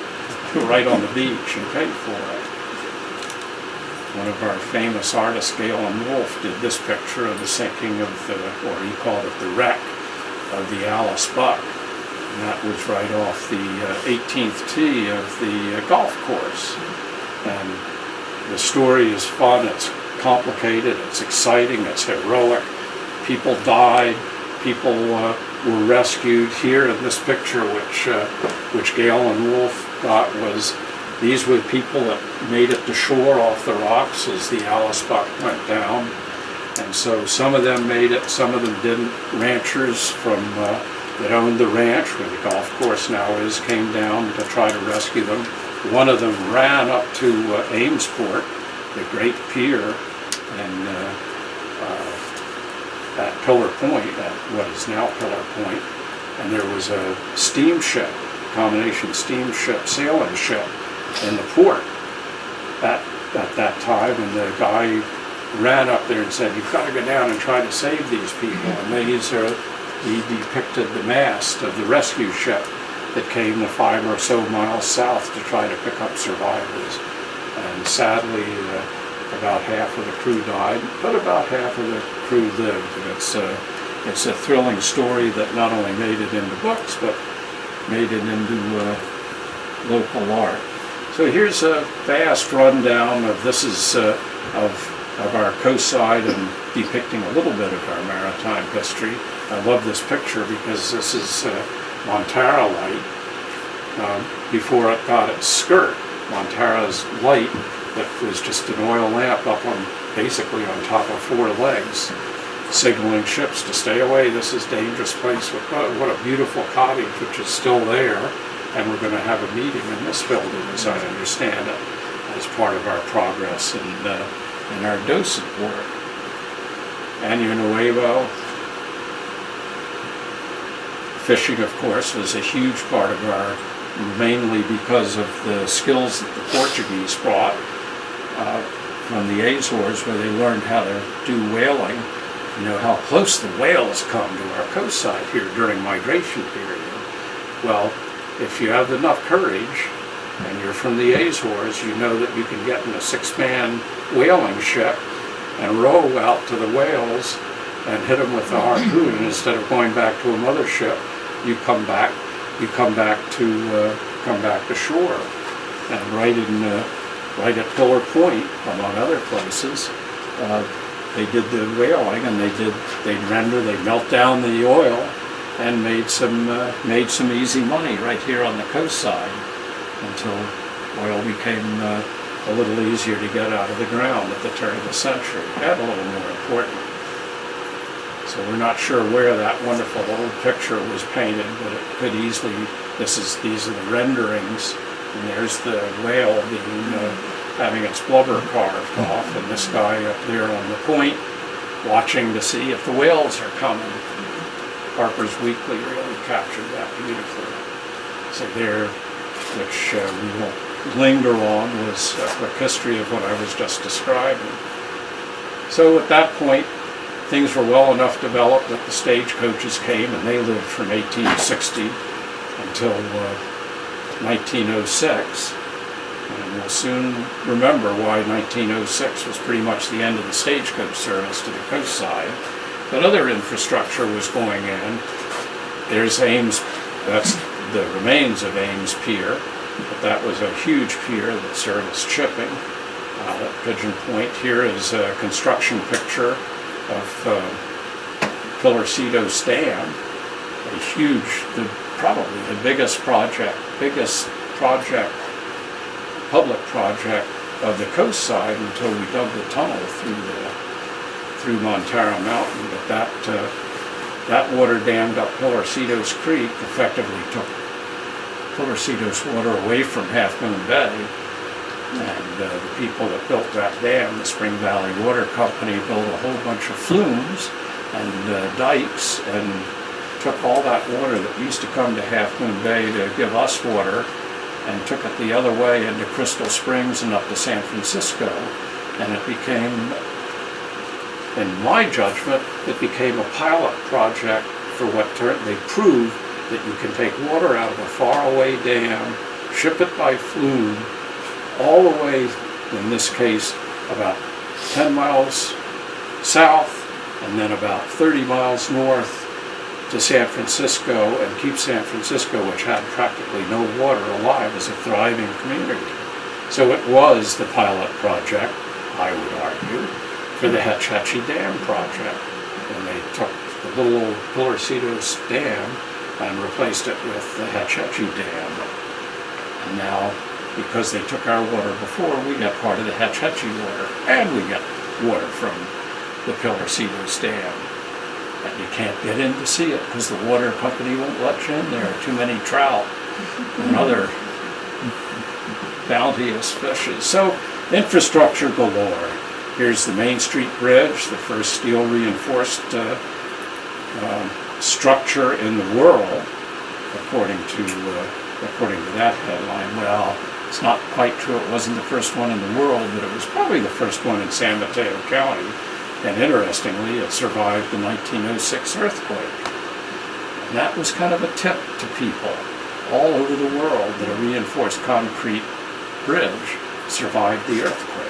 right on the beach and pay for it. One of our famous artists, Galen Wolfe, did this picture of the sinking of or he called it the wreck of the Alice Buck. And that was right off the 18th tee of the golf course. And the story is fun, it's complicated, it's exciting, it's heroic. People died, people were rescued. Here in this picture, which Galen Wolfe got, was these were people that made it to shore off the rocks as the Alice Buck went down. And so some of them made it, some of them didn't. Ranchers from that owned the ranch, where the golf course now is, came down to try to rescue them. One of them ran up to Amesport, the great pier, and at Pillar Point, at what is now Pillar Point, and there was a steamship, combination steamship, sailing ship in the port at that time, and the guy ran up there and said, "You've got to go down and try to save these people." And he depicted the mast of the rescue ship that came the 5 or so miles south to try to pick up survivors. And sadly, about half of the crew died, but about half of the crew lived. And it's a thrilling story that not only made it into books, but made it into local art. So here's a fast rundown of this is of our coastside and depicting a little bit of our maritime history. I love this picture because this is Montara light before it got its skirt. Montara's light that was just an oil lamp up on, basically on top of 4 legs, signaling ships to stay away. This is a dangerous place. What a beautiful cottage, which is still there, and we're going to have a meeting in this building, as I understand it, as part of our progress in our docent work. Año Nuevo. Fishing, of course, was a huge part of our, mainly because of the skills that the Portuguese brought from the Azores, where they learned how to do whaling. You know how close the whales come to our coastside here during migration period. Well, if you have enough courage and you're from the Azores, you know that you can get in a 6-man whaling ship and row out to the whales and hit them with a harpoon. Instead of going back to a mothership, you come back to shore. And right at Pillar Point, among other places, they did the whaling, and they melt down the oil, and made some easy money right here on the coastside until oil became a little easier to get out of the ground at the turn of the century, and a little more important. So we're not sure where that wonderful old picture was painted, but it could easily, these are the renderings, and there's the whale having its blubber carved off, and this guy up there on the point watching to see if the whales are coming. Harper's Weekly really captured that beautifully. So there, which we won't linger on, was a quick history of what I was just describing. So at that point, things were well enough developed that the stagecoaches came, and they lived from 1860 until 1906. And we'll soon remember why 1906 was pretty much the end of the stagecoach service to the coastside. But other infrastructure was going in. There's Ames, that's the remains of Ames Pier, but that was a huge pier that serviced shipping. At Pigeon Point here is a construction picture of Pillarcitos Dam, a huge, probably the biggest public project of the coastside until we dug the tunnel through Montara Mountain. But that water dammed up Pillarcitos Creek, effectively took Pillarcitos water away from Half Moon Bay. And the people that built that dam, the Spring Valley Water Company, built a whole bunch of flumes and dikes, and took all that water that used to come to Half Moon Bay to give us water, and took it the other way into Crystal Springs and up to San Francisco. And it became, in my judgment, it became a pilot project for they proved that you can take water out of a faraway dam, ship it by flume, all the way, in this case, about 10 miles south, and then about 30 miles north to San Francisco, and keep San Francisco, which had practically no water, alive as a thriving community. So it was the pilot project, I would argue, for the Hetch Hetchy Dam project. And they took the little old Pillarcitos Dam and replaced it with the Hetch Hetchy Dam. And now, because they took our water before, we get part of the Hetch Hetchy water, and we get water from the Pillar-Cedos Dam. And you can't get in to see it because the water company won't let you in there. Too many trout and other bounteous fishes. So infrastructure galore. Here's the Main Street Bridge, the first steel reinforced structure in the world, according to that headline. Well, it's not quite true. It wasn't the first one in the world, but it was probably the first one in San Mateo County. And interestingly, it survived the 1906 earthquake. And that was kind of a tip to people all over the world that a reinforced concrete bridge survived the earthquake.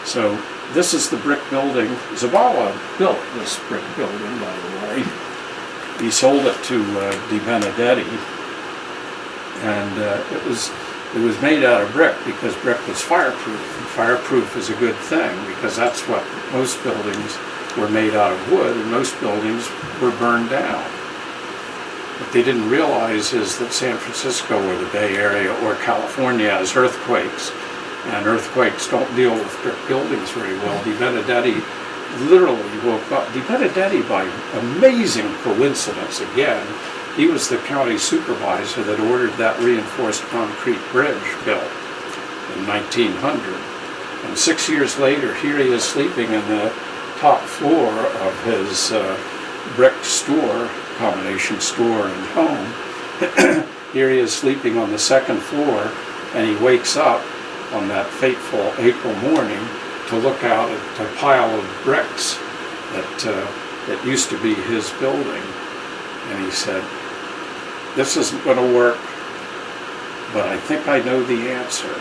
So this is the brick building. Zavala built this brick building, by the way. He sold it to Di Benedetti, and it was made out of brick because brick was fireproof. And fireproof is a good thing because that's what most buildings were made out of wood, and most buildings were burned down. What they didn't realize is that San Francisco or the Bay Area or California has earthquakes, and earthquakes don't deal with brick buildings very well. Di Benedetti literally woke up. Di Benedetti, by amazing coincidence again, he was the county supervisor that ordered that reinforced concrete bridge built in 1900. And 6 years later, here he is sleeping in the top floor of his brick store, combination store and home. Here he is sleeping on the second floor, and he wakes up on that fateful April morning to look out at a pile of bricks that used to be his building. And he said, "This isn't going to work, but I think I know the answer.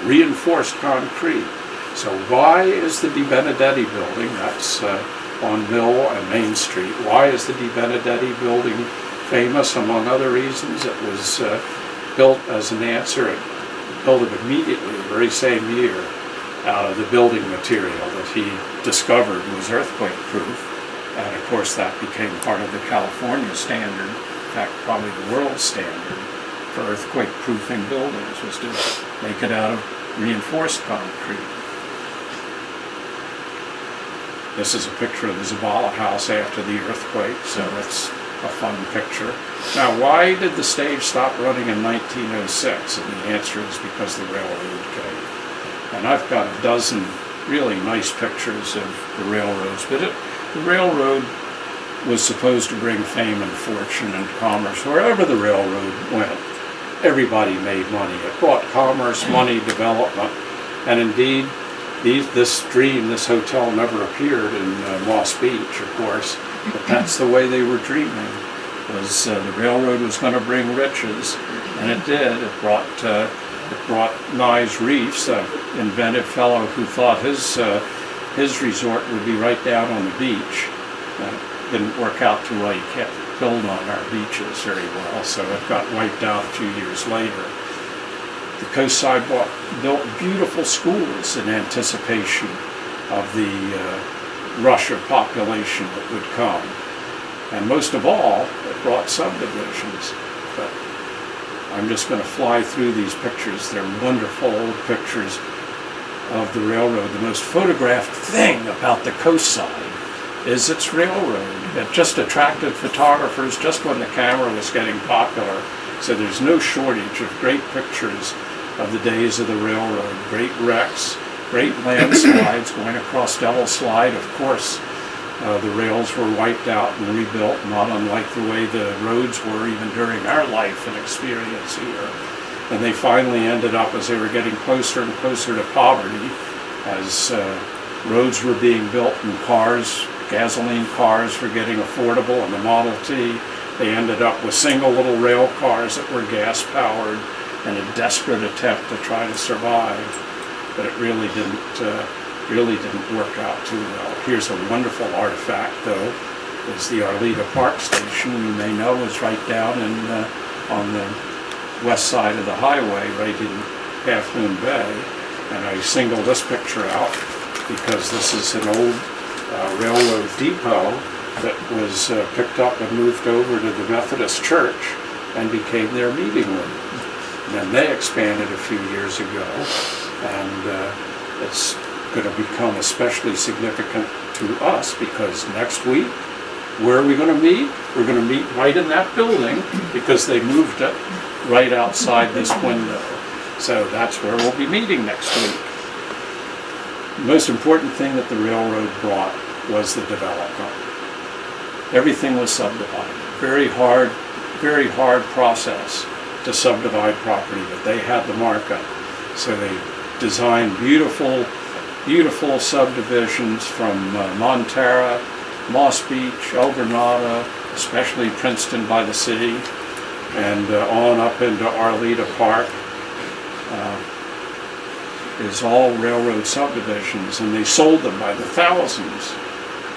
Reinforced concrete." So why is the Di Benedetti building, that's on Mill and Main Street, why is the Di Benedetti building famous? Among other reasons, it was built as an answer. It built it immediately, the very same year, out of the building material that he discovered was earthquake-proof. And of course that became part of the California standard, in fact probably the world standard for earthquake-proofing buildings, was to make it out of reinforced concrete. This is a picture of the Zavala house after the earthquake, so it's a fun picture. Now, why did the stage stop running in 1906? And the answer is because the railroad came. And I've got a dozen really nice pictures of the railroads, but the railroad was supposed to bring fame and fortune and commerce wherever the railroad went. Everybody made money. It brought commerce, money, development, and indeed, this dream, this hotel never appeared in Moss Beach, of course, but that's the way they were dreaming, was the railroad was going to bring riches, and it did. It brought Nye Reefs, an inventive fellow who thought his resort would be right down on the beach. It didn't work out too well. You can't build on our beaches very well, so it got wiped out a few years later. The Coastside built beautiful schools in anticipation of the rush of population that would come. And most of all, it brought subdivisions. But I'm just going to fly through these pictures. They're wonderful old pictures of the railroad. The most photographed thing about the Coastside is its railroad. It just attracted photographers just when the camera was getting popular. So there's no shortage of great pictures of the days of the railroad. Great wrecks, great landslides going across Devil Slide. Of course, the rails were wiped out and rebuilt, not unlike the way the roads were even during our life and experience here. And they finally ended up, as they were getting closer and closer to poverty, as roads were being built and cars, gasoline cars were getting affordable, and the Model T, they ended up with single little rail cars that were gas powered in a desperate attempt to try to survive. But it really didn't work out too well. Here's a wonderful artifact, though, is the Arleta Park Station. You may know is right down on the west side of the highway, right in Half Moon Bay. And I singled this picture out because this is an old railroad depot that was picked up and moved over to the Methodist Church and became their meeting room. And then they expanded a few years ago, and it's going to become especially significant to us because next week, where are we going to meet? We're going to meet right in that building because they moved it right outside this window. So that's where we'll be meeting next week. The most important thing that the railroad brought was the development. Everything was subdivided. Very hard process to subdivide property, but they had the markup. So they designed beautiful subdivisions from Montara, Moss Beach, El Granada, especially Princeton by the city, and on up into Arleta Park. Is all railroad subdivisions, and they sold them by the thousands.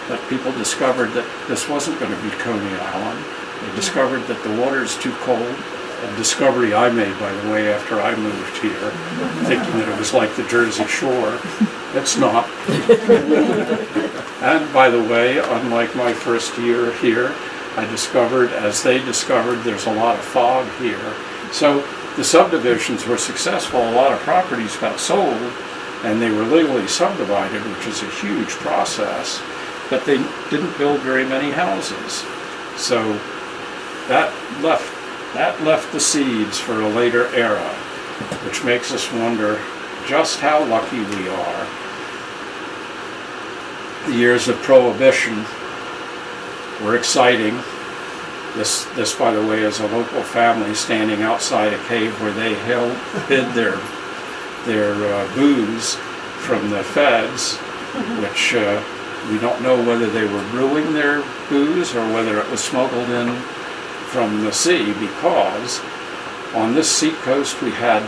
But people discovered that this wasn't going to be Coney Island. They discovered that the water's too cold. A discovery I made, by the way, after I moved here, thinking that it was like the Jersey Shore. It's not. And by the way, unlike my first year here, I discovered, as they discovered, there's a lot of fog here. So the subdivisions were successful. A lot of properties got sold, and they were legally subdivided, which is a huge process, but they didn't build very many houses. So that left the seeds for a later era, which makes us wonder just how lucky we are. The years of Prohibition were exciting. This, by the way, is a local family standing outside a cave where they hid their booze from the feds, which we don't know whether they were brewing their booze or whether it was smuggled in from the sea, because on this seacoast we had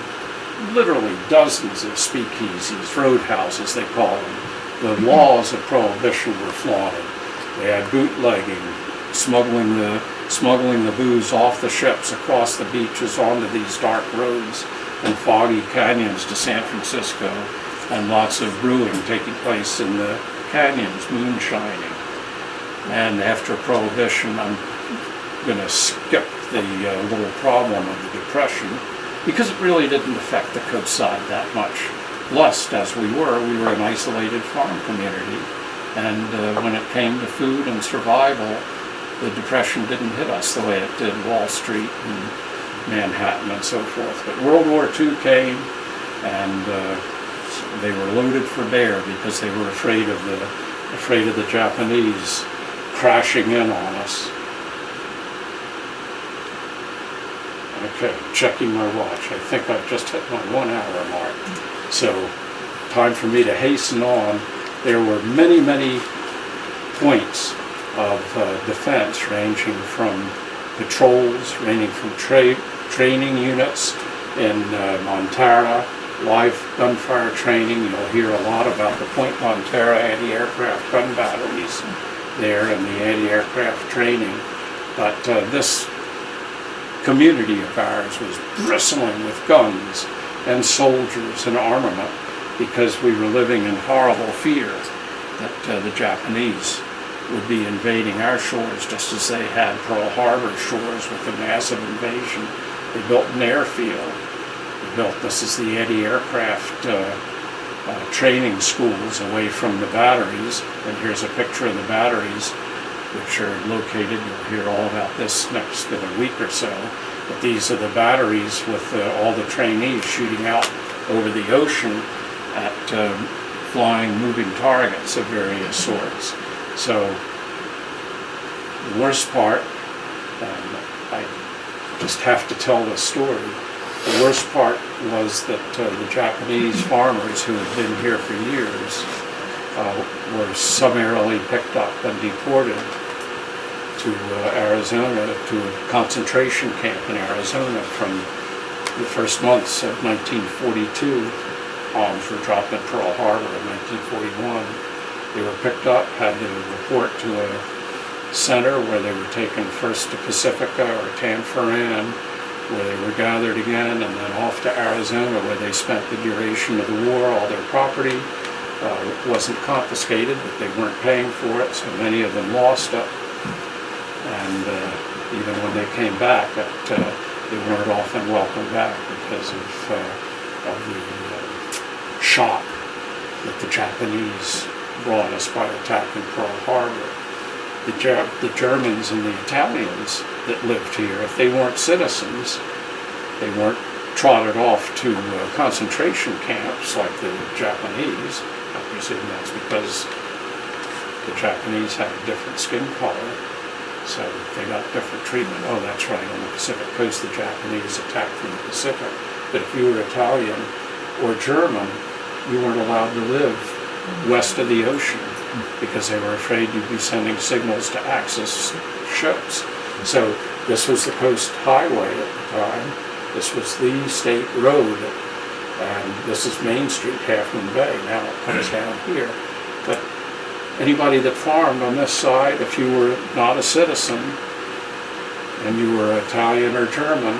literally dozens of speakeasies, roadhouses they call them. The laws of Prohibition were flaunted. They had bootlegging, smuggling the booze off the ships across the beaches onto these dark roads and foggy canyons to San Francisco, and lots of brewing taking place in the canyons, moonshining. And after Prohibition, I'm going to skip the little problem of the Depression, because it really didn't affect the coastside that much. Blessed as we were an isolated farm community, and when it came to food and survival, the Depression didn't hit us the way it did Wall Street and Manhattan and so forth. But World War II came, and they were loaded for bear because they were afraid of the Japanese crashing in on us. Okay, checking my watch. I think I've just hit my 1 hour mark. So, time for me to hasten on. There were many points of defense, ranging from patrols, ranging from training units in Montara, live gunfire training. You'll hear a lot about the Point Montara anti-aircraft gun batteries there and the anti-aircraft training. But this community of ours was bristling with guns and soldiers and armament, because we were living in horrible fear that the Japanese would be invading our shores, just as they had Pearl Harbor shores with a massive invasion. They built an airfield. This is the anti-aircraft training schools away from the batteries. And here's a picture of the batteries, which are located, you'll hear all about this next in a week or so. But these are the batteries with all the trainees shooting out over the ocean at flying moving targets of various sorts. So the worst part, and I just have to tell this story, the worst part was that the Japanese farmers who had been here for years were summarily picked up and deported to Arizona, to a concentration camp in Arizona from the first months of 1942. Bombs were dropped at Pearl Harbor in 1941. They were picked up, had to report to a center where they were taken first to Pacifica or Tanforan, where they were gathered again, and then off to Arizona, where they spent the duration of the war. All their property wasn't confiscated, but they weren't paying for it, so many of them lost it. And even when they came back, they weren't often welcomed back because of the shock that the Japanese brought us by attacking Pearl Harbor. The Germans and the Italians that lived here, if they weren't citizens, they weren't trotted off to concentration camps like the Japanese. I presume that's because the Japanese had a different skin color, so they got different treatment. Oh, that's right, on the Pacific coast the Japanese attacked from the Pacific. But if you were Italian or German, you weren't allowed to live west of the ocean because they were afraid you'd be sending signals to Axis ships. So this was the coast highway at the time. This was the state road, and this is Main Street, Half Moon Bay. Now it comes down here. But anybody that farmed on this side, if you were not a citizen and you were Italian or German,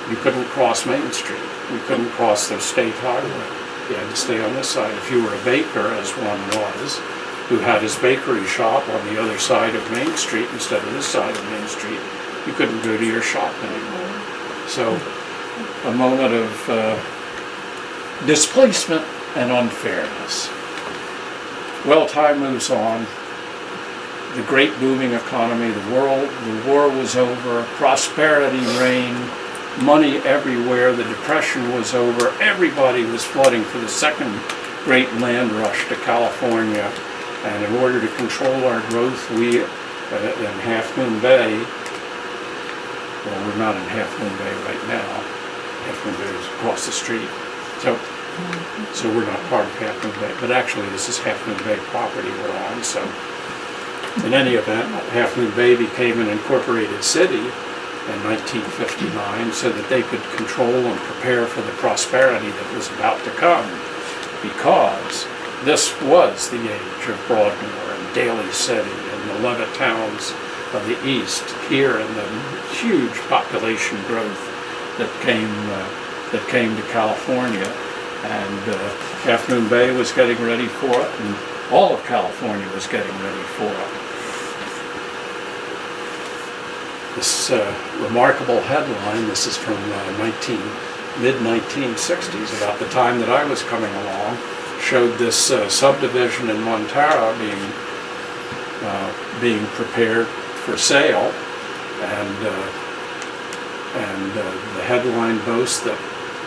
you couldn't cross Main Street. You couldn't cross the state highway. You had to stay on this side. If you were a baker, as one was, who had his bakery shop on the other side of Main Street instead of this side of Main Street, you couldn't go to your shop anymore. So a moment of displacement and unfairness. Well, time moves on. The great booming economy, the war was over, prosperity reigned, money everywhere, the Depression was over, everybody was flooding for the second great land rush to California. And in order to control our growth, we, in Half Moon Bay, well, we're not in Half Moon Bay right now. Half Moon Bay is across the street. So we're not part of Half Moon Bay, but actually this is Half Moon Bay property we're on. So in any event, Half Moon Bay became an incorporated city in 1959 so that they could control and prepare for the prosperity that was about to come, because this was the age of Broadmoor and Daly City and the Levitt towns of the east, here in the huge population growth that came to California. And Half Moon Bay was getting ready for it, and all of California was getting ready for it. This remarkable headline, this is from mid-1960s, about the time that I was coming along, showed this subdivision in Montara being prepared for sale, and the headline boasts that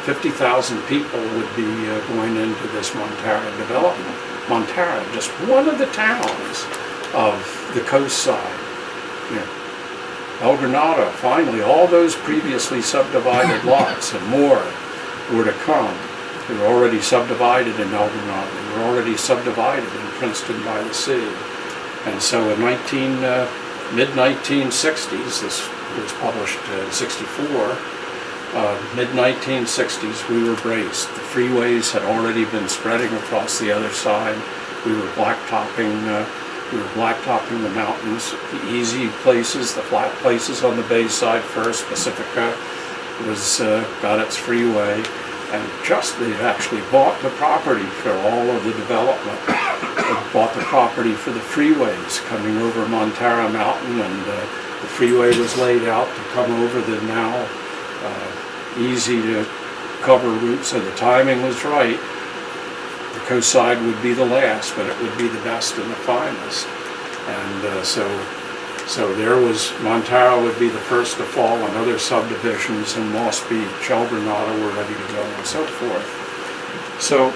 50,000 people would be going into this Montara development. Montara, just one of the towns of the coast side. You know, El Granado, finally, all those previously subdivided lots and more were to come. They were already subdivided in El Granado. They were already subdivided in Princeton by the Sea. And so in mid-1960s, this was published in 64, mid-1960s, we were braced. The freeways had already been spreading across the other side. We were blacktopping the mountains, the easy places, the flat places on the bay side first. Pacifica was got its freeway, and they'd actually bought the property for all of the development. They bought the property for the freeways coming over Montara Mountain, and the freeway was laid out to come over the now easy to cover route, so the timing was right. The coast side would be the last, but it would be the best and the finest. And so there was, Montara would be the first to fall, and other subdivisions in Moss Beach, El Granado were ready to go, and so forth. So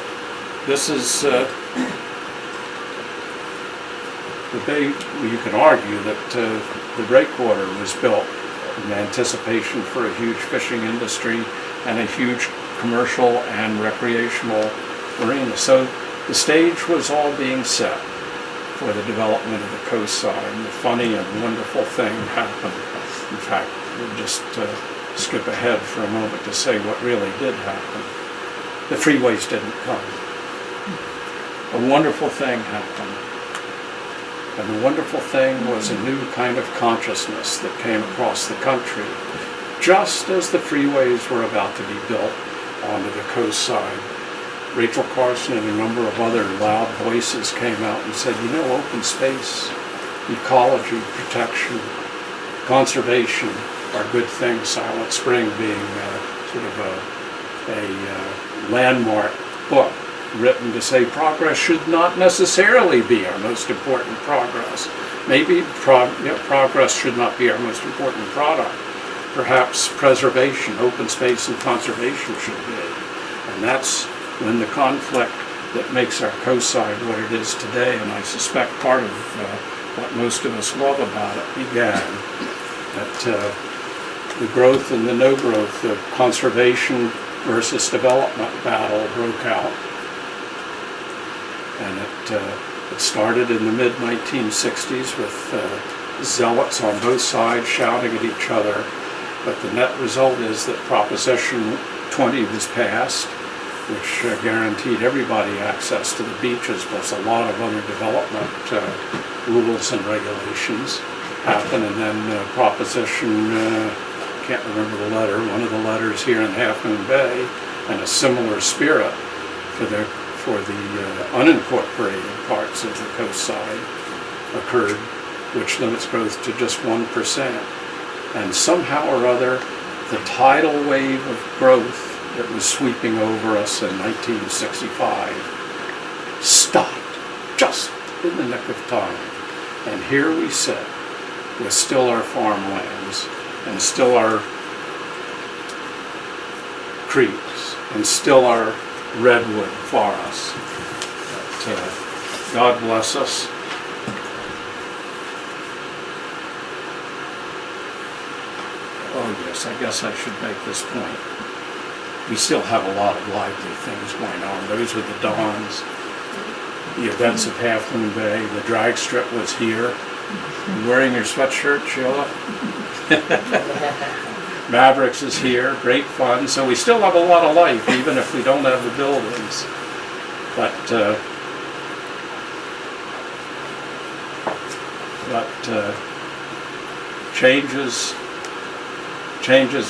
this is the bay. You can argue that the breakwater was built in anticipation for a huge fishing industry and a huge commercial and recreational marina. So the stage was all being set for the development of the coast side, and the funny and wonderful thing happened. In fact, we'll just skip ahead for a moment to say what really did happen. The freeways didn't come. A wonderful thing happened. And the wonderful thing was a new kind of consciousness that came across the country, just as the freeways were about to be built onto the coast side. Rachel Carson and a number of other loud voices came out and said, you know, open space, ecology, protection, conservation are good things. Silent Spring being sort of a landmark book written to say progress should not necessarily be our most important progress. Maybe progress should not be our most important product. Perhaps preservation, open space, and conservation should be. And that's when the conflict that makes our coastside what it is today, and I suspect part of what most of us love about it, began. That the growth and the no growth, the conservation versus development battle broke out. And it started in the mid-1960s with zealots on both sides shouting at each other. But the net result is that Proposition 20 was passed, which guaranteed everybody access to the beaches, plus a lot of other development rules and regulations happen. And then Proposition, can't remember the letter, one of the letters here in Half Moon Bay, and a similar spirit for the unincorporated parts of the coastside occurred, which limits growth to just 1%. And somehow or other, the tidal wave of growth that was sweeping over us in 1965 stopped just in the nick of time. And here we sit with still our farmlands and still our creeks and still our redwood forests. But, God bless us. Oh yes, I guess I should make this point. We still have a lot of lively things going on. Those are the dawns, the events of Half Moon Bay. The drag strip was here. You wearing your sweatshirt, Sheila? Mavericks is here, great fun. So we still have a lot of life, even if we don't have the buildings. But changes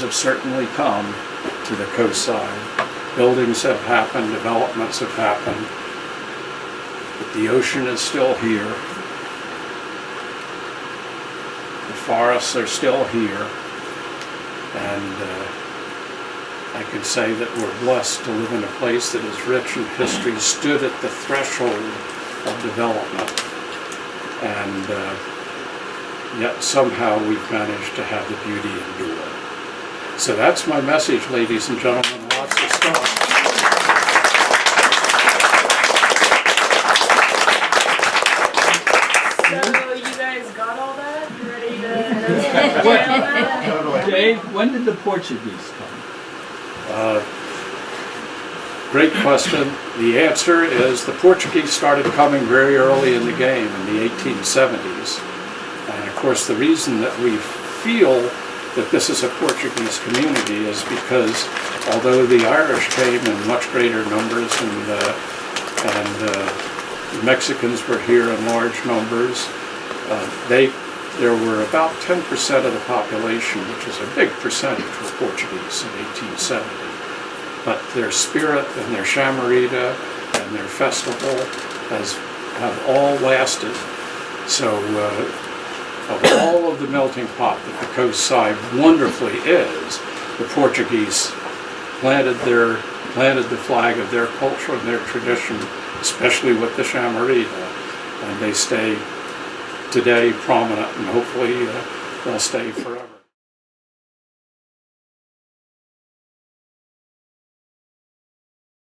have certainly come to the coastside. Buildings have happened, developments have happened, but the ocean is still here. The forests are still here, and I can say that we're blessed to live in a place that is rich in history, stood at the threshold of development, and yet somehow we've managed to have the beauty endure. So that's my message, ladies and gentlemen. Lots of stuff. So you guys got all that? You ready to Dave, when did the Portuguese come? Great question. The answer is the Portuguese started coming very early in the game in the 1870s. And of course the reason that we feel that this is a Portuguese community is because although the Irish came in much greater numbers and the Mexicans were here in large numbers, there were about 10% of the population, which is a big percentage, were Portuguese in 1870. But their spirit and their chamarita and their festival have all lasted. So of all of the melting pot that the coastside wonderfully is, the Portuguese planted the flag of their culture and their tradition, especially with the chamarita, and they stay today prominent, and hopefully they'll stay forever.